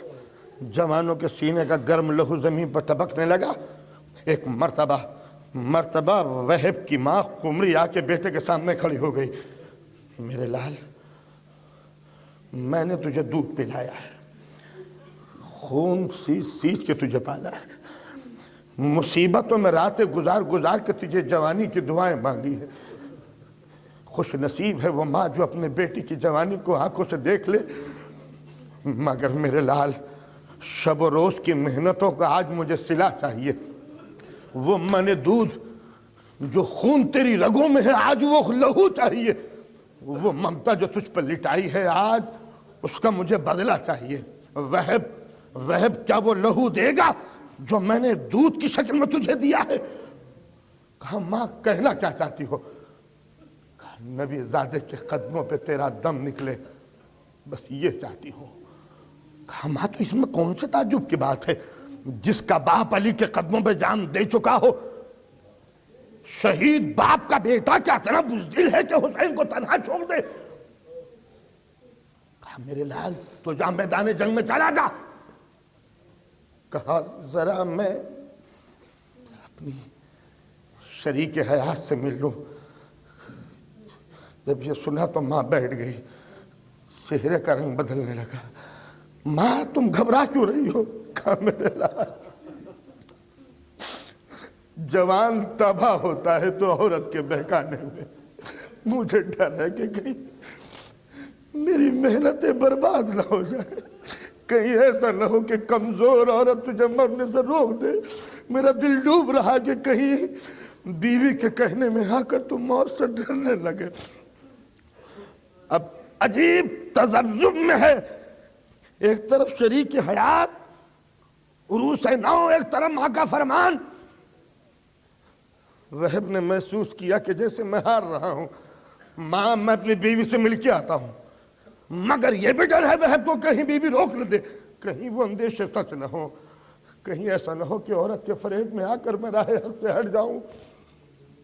جوانوں کے سینے کا گرم لہو زمین پر ٹپکنے لگا۔ ایک مرتبہ وہب کی ماں قمری آ کے بیٹے کے سامنے کھڑی ہو گئی، میرے لال میں نے تجھے دودھ پلایا ہے، خون سیچ کے تجھے پالا ہے، مصیبتوں میں راتیں گزار گزار کے تجھے جوانی کی دعائیں مانگی ہے۔ خوش نصیب ہے وہ ماں جو اپنے بیٹی کی جوانی کو آنکھوں سے دیکھ لے، مگر میرے لال شب و روز کی محنتوں کا آج مجھے صلہ چاہیے۔ وہ من دودھ جو خون تیری رگوں میں ہے آج وہ لہو چاہیے، وہ ممتا جو تجھ پر لٹائی ہے آج اس کا مجھے بدلہ چاہیے۔ وہب کیا وہ لہو دے گا جو میں نے دودھ کی شکل میں تجھے دیا ہے؟ کہا ماں کہنا کیا چاہتی ہو؟ کہا نبی زادے کے قدموں پہ تیرا دم نکلے، بس یہ چاہتی ہوں۔ کہا ماں تو اس میں کون سے تعجب کی بات ہے، جس کا باپ علی کے قدموں پہ جان دے چکا ہو، شہید باپ کا بیٹا کیا اتنا بزدل ہے کہ حسین کو تنہا چھوڑ دے؟ کہا میرے لال تو جا میدان جنگ میں چلا جا۔ کہا ذرا میں اپنی شریک حیات سے مل لوں۔ جب یہ سنا تو ماں بیٹھ گئی، چہرے کا رنگ بدلنے لگا۔ ماں تم گھبرا کیوں رہی ہو؟ کہا میرے لال جوان تباہ ہوتا ہے تو عورت کے بہکانے میں مجھے ڈر ہے کہ کہیں میری محنتیں برباد نہ ہو جائے، کہیں ایسا نہ ہو کہ کمزور عورت تجھے مرنے سے روک دے۔ میرا دل ڈوب رہا کہ کہیں بیوی کے کہنے میں آ کر تم موت سے ڈرنے لگے۔ اب عجیب تذبذب میں ہے، ایک طرف شریک حیات عروس نو، ایک طرف ماں کا فرمان۔ وہب نے محسوس کیا کہ جیسے میں ہار رہا ہوں، ماں میں اپنی بیوی سے مل کے آتا ہوں، مگر یہ بھی ڈر ہے وہب کو کہیں بیوی روک نہ دے، کہیں وہ اندیشے سچ نہ ہو، کہیں ایسا نہ ہو کہ عورت کے فریب میں آ کر میں راہ حق سے ہٹ جاؤں۔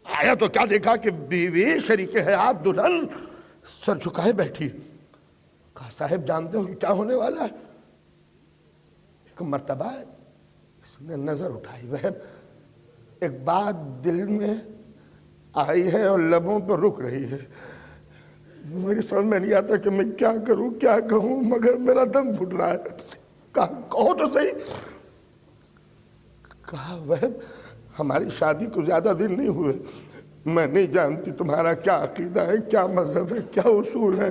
آیا تو کیا دیکھا کہ بیوی شریک حیات دلہن سر جھکائے بیٹھی۔ کہا صاحب جانتے ہو کہ کیا ہونے والا ہے؟ ایک مرتبہ اس نے نظر اٹھائی، وہب ایک بات دل میں آئی ہے اور لبوں پر رک رہی ہے، میری سمجھ میں نہیں آتا کہ میں کیا کروں کیا کہوں، مگر میرا دم گھٹ رہا ہے۔ کہا کہو تو صحیح۔ کہا وہب ہماری شادی کو زیادہ دن نہیں ہوئے، میں نہیں جانتی تمہارا کیا عقیدہ ہے، کیا مذہب ہے، کیا اصول ہے،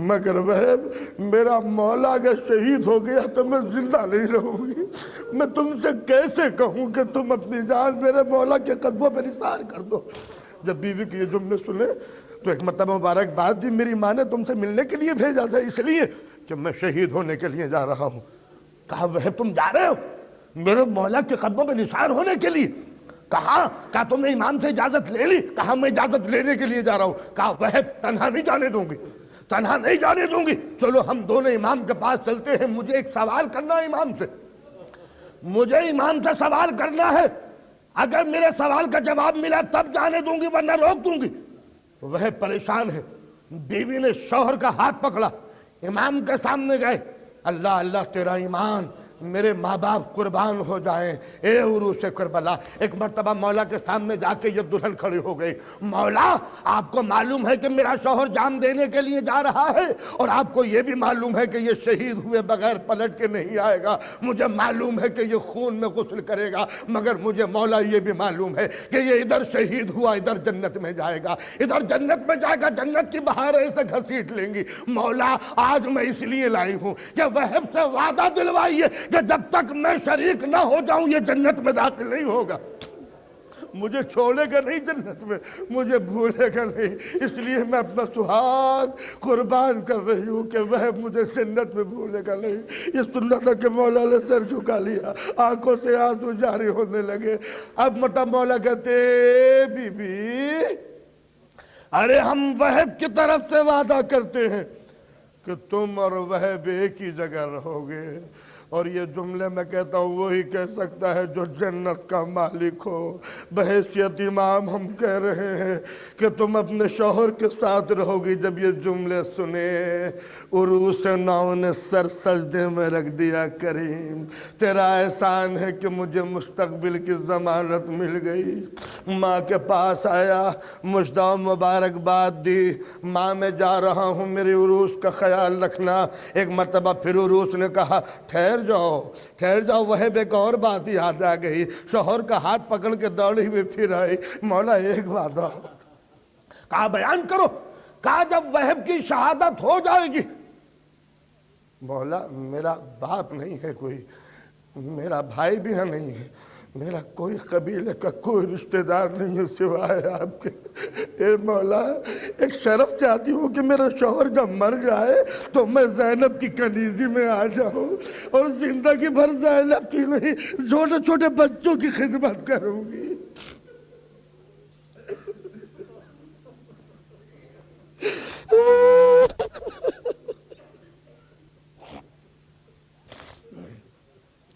مگر وہب میرا مولا اگر شہید ہو گیا تو میں زندہ نہیں رہوں گی۔ میں تم سے کیسے کہوں کہ تم اپنی جان میرے مولا کے قدموں پہ نثار کر دو۔ جب بیوی کے یہ جملے سنے تو ایک مرتبہ مبارکباد دی، میری ماں نے تم سے ملنے کے لیے بھیجا تھا اس لیے کہ میں شہید ہونے کے لیے جا رہا ہوں۔ کہا وہب تم جا رہے ہو میرے مولا کے قدموں پہ نثار ہونے کے لیے؟ کہا تم نے امام سے اجازت لے لی؟ کہا میں اجازت لینے کے لیے جا رہا ہوں۔ کہا وہب تنہا نہیں جانے دوں گی، تنہا نہیں جانے دوں گی، چلو ہم دونوں امام کے پاس چلتے ہیں، مجھے ایک سوال کرنا ہے امام سے، مجھے امام سے سوال کرنا ہے، اگر میرے سوال کا جواب ملا تب جانے دوں گی ورنہ روک دوں گی۔ وہ پریشان ہے، بیوی نے شوہر کا ہاتھ پکڑا، امام کے سامنے گئے، اللہ اللہ تیرا ایمان میرے ماں باپ قربان ہو جائیں اے عروس کربلا۔ ایک مرتبہ مولا کے سامنے جا کے یہ دلہن کھڑی ہو گئی، مولا آپ کو معلوم ہے کہ میرا شوہر جان دینے کے لیے جا رہا ہے، اور آپ کو یہ بھی معلوم ہے کہ یہ شہید ہوئے بغیر پلٹ کے نہیں آئے گا، مجھے معلوم ہے کہ یہ خون میں غسل کرے گا، مگر مجھے مولا یہ بھی معلوم ہے کہ یہ ادھر شہید ہوا ادھر جنت میں جائے گا، ادھر جنت میں جائے گا، جنت کی بہاریں اسے گھسیٹ لیں گی۔ مولا آج میں اس لیے لائی ہوں کہ وہب سے وعدہ دلوائیے کہ جب تک میں شریک نہ ہو جاؤں یہ جنت میں داخل نہیں ہوگا، مجھے چھوڑے گا نہیں جنت میں، مجھے بھولے گا نہیں، اس لیے میں اپنا سہاگ قربان کر رہی ہوں کہ وہ مجھے جنت میں بھولے گا نہیں۔ یہ سننا تھا کہ مولا نے سر جھکا لیا، آنکھوں سے آنسو جاری ہونے لگے۔ اب مطلب مولا کہتے بی بی ارے ہم وہب کی طرف سے وعدہ کرتے ہیں کہ تم اور وہب ایک ہی جگہ رہو گے، اور یہ جملے میں کہتا ہوں وہی کہہ سکتا ہے جو جنت کا مالک ہو۔ بحیثیت امام ہم کہہ رہے ہیں کہ تم اپنے شوہر کے ساتھ رہو گی۔ جب یہ جملے سنے عروس نو نے سر سجدے میں رکھ دیا، کریم تیرا احسان ہے کہ مجھے مستقبل کی ضمانت مل گئی۔ ماں کے پاس آیا، مجدہ و مبارکباد دی، ماں میں جا رہا ہوں میری عروس کا خیال رکھنا۔ ایک مرتبہ پھر عروس نے کہا ٹھہر جاؤ، وہب ایک اور بات یاد آ گئی، شوہر کا ہاتھ پکڑ کے دوڑی ہوئی پھر آئی، مولا ایک وعدہ ہو، کہا بیان کرو، کہا جب وہب کی شہادت ہو جائے گی۔ مولا میرا باپ نہیں ہے کوئی، میرا بھائی بھی ہے نہیں ہے، میرا کوئی قبیلے کا کوئی رشتہ دار نہیں ہے سوائے آپ کے، اے مولا ایک شرف چاہتی ہوں کہ میرا شوہر جب مر جائے تو میں زینب کی کنیزی میں آ جاؤں، اور زندگی بھر زینب کی نہیں چھوٹے چھوٹے بچوں کی خدمت کروں گی۔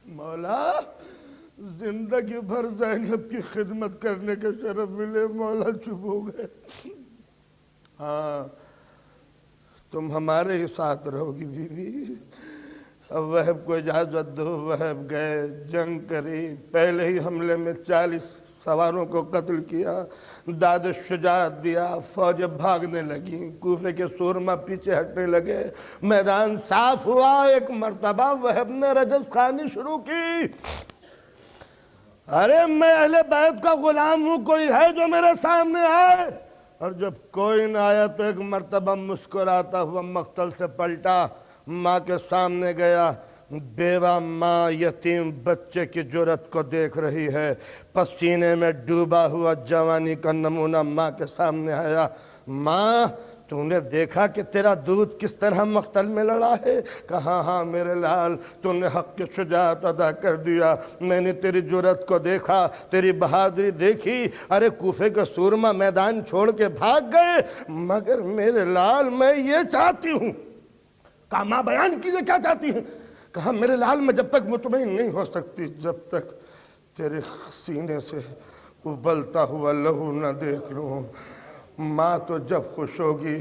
مولا زندگی بھر زینب کی خدمت کرنے کا شرف ملے، مولا چپ ہو گئے۔ ہاں تم ہمارے ہی ساتھ رہو گی بی بی، اب وہب کو اجازت دو۔ وہب گئے، جنگ کری، پہلے ہی حملے میں 40 سواروں کو قتل کیا، داد شجاعت دیا، فوج بھاگنے لگی، کوفے کے سورما پیچھے ہٹنے لگے، میدان صاف ہوا۔ ایک مرتبہ وہب نے رجز خوانی شروع کی، ارے میں اہل بیت کا غلام ہوں، کوئی ہے جو میرے سامنے آئے؟ اور جب کوئی نہ آیا تو ایک مرتبہ مسکراتا ہوا مقتل سے پلٹا، ماں کے سامنے گیا، بیوہ ماں یتیم بچے کی جرات کو دیکھ رہی ہے، پسینے میں ڈوبا ہوا جوانی کا نمونہ ماں کے سامنے آیا۔ ماں تو نے دیکھا کہ تیرا دودھ کس طرح مقتل میں لڑا ہے؟ کہا ہاں میرے لال، تو نے حق کی شجاعت ادا کر دیا، میں نے تیری جرات کو دیکھا، تیری بہادری دیکھی، ارے کوفے کا سورما میدان چھوڑ کے بھاگ گئے، مگر میرے لال میں یہ چاہتی ہوں۔ کہا ماں بیان کیجئے کیا چاہتی ہیں؟ کہا میرے لال میں جب تک مطمئن نہیں ہو سکتی جب تک تیرے سینے سے ابلتا ہوا لہو نہ دیکھ لوں۔ ماں تو جب خوش ہوگی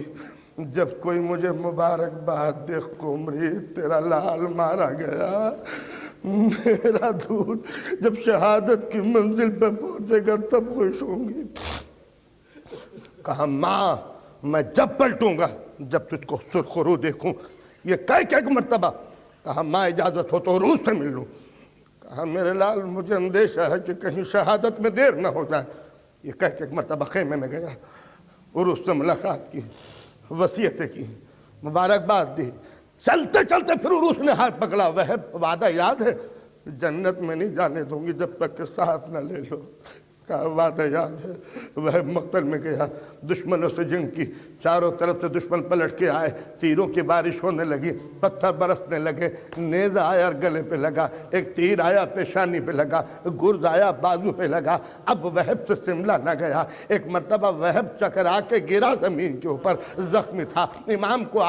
جب کوئی مجھے مبارکباد دے، قمری تیرا لال مارا گیا، میرا دودھ جب شہادت کی منزل پہ پہنچے گا تب خوش ہوں گی۔ کہا ماں میں جب پلٹوں گا جب تجھ کو سرخرو دیکھوں۔ یہ کئی مرتبہ کہا ماں اجازت ہو تو عروس سے مل لوں۔ کہا میرے لال مجھے اندیشہ ہے کہ کہیں شہادت میں دیر نہ ہو جائے۔ یہ کہہ کے ایک مرتبہ خیمے میں گیا، عروس سے ملاقات کی، وصیتیں کی، مبارکباد دی۔ چلتے چلتے پھر عروس نے ہاتھ پکڑا، وہب وعدہ یاد ہے؟ جنت میں نہیں جانے دوں گی جب تک کہ ساتھ نہ لے لو۔ کہا وعدہ یاد ہے۔ وہب مقتل میں گیا، دشمنوں سے جنگ کی، چاروں طرف سے دشمن پلٹ کے آئے، تیروں کی بارش ہونے لگی، پتھر برسنے لگے، نیزہ آیا گلے پہ لگا، ایک تیر آیا پیشانی پہ لگا، گرز آیا بازو پہ لگا۔ اب وہب سے سملہ نہ گیا۔ ایک مرتبہ وہب چکرا کے گرا زمین کے اوپر، زخمی تھا۔ امام کو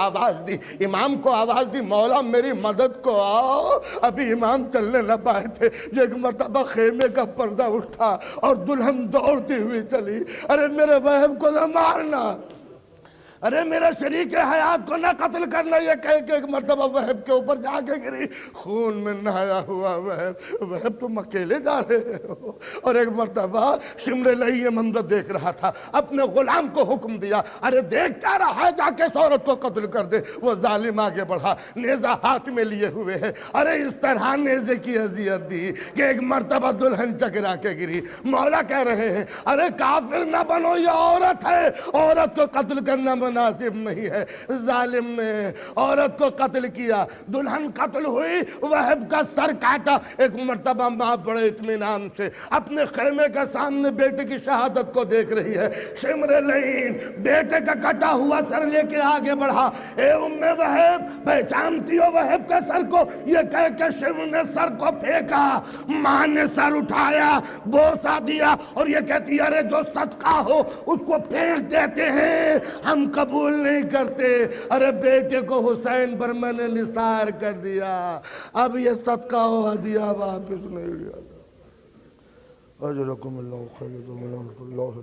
آواز دی، مولا میری مدد کو آؤ۔ ابھی امام چلنے نہ پائے تھے جو ایک مرتبہ خیمے کا پردہ اٹھا اور دلہن دوڑتی ہوئی چلی، ارے میرے وہب کو نہ مارنا۔ ارے میرا شریک حیات کو نہ قتل کرنا، یہ کہہ کے ایک مرتبہ وہب کے اوپر جا کے گری، خون میں نہایا ہوا وہب تم اکیلے جا رہے ہو۔ اور ایک مرتبہ شمر لئی یہ منظر دیکھ رہا تھا، اپنے غلام کو حکم دیا، ارے دیکھ کیا رہا ہے، جا کے اس عورت کو قتل کر دے۔ وہ ظالم آگے بڑھا، نیزہ ہاتھ میں لیے ہوئے ہے، ارے اس طرح نیزے کی اذیت دی کہ ایک مرتبہ دلہن چکرا کے گری۔ مولا کہہ رہے ہیں ارے کافر نہ بنو، یہ عورت ہے، عورت کو قتل کرنا مناسب نہیں ہے۔ ظالم نے عورت کو قتل کیا، دلہن قتل ہوئی، وہب کا سر کاٹا۔ ایک مرتبہ ماں بڑے اطمینان سے اپنے خیمے کے سامنے بیٹے کی شہادت کو دیکھ رہی ہے۔ شمر لعین بیٹے کا کٹا ہوا سر لے کے آگے بڑھا، اے ام وہب پہچانتی ہو وہب کے سر کو؟ یہ کہہ کہ شمر نے سر کو پھینکا، ماں نے سر اٹھایا، بوسا دیا اور یہ کہتی ہے ارے جو صدقہ ہو اس کو پھینک دیتے ہیں، ہم قبول نہیں کرتے۔ ارے بیٹے کو حسین پر میں نے نثار کر دیا، اب یہ صدقہ و ہدیہ واپس نہیں لیا۔ اجرکم اللہ خیر، اللہ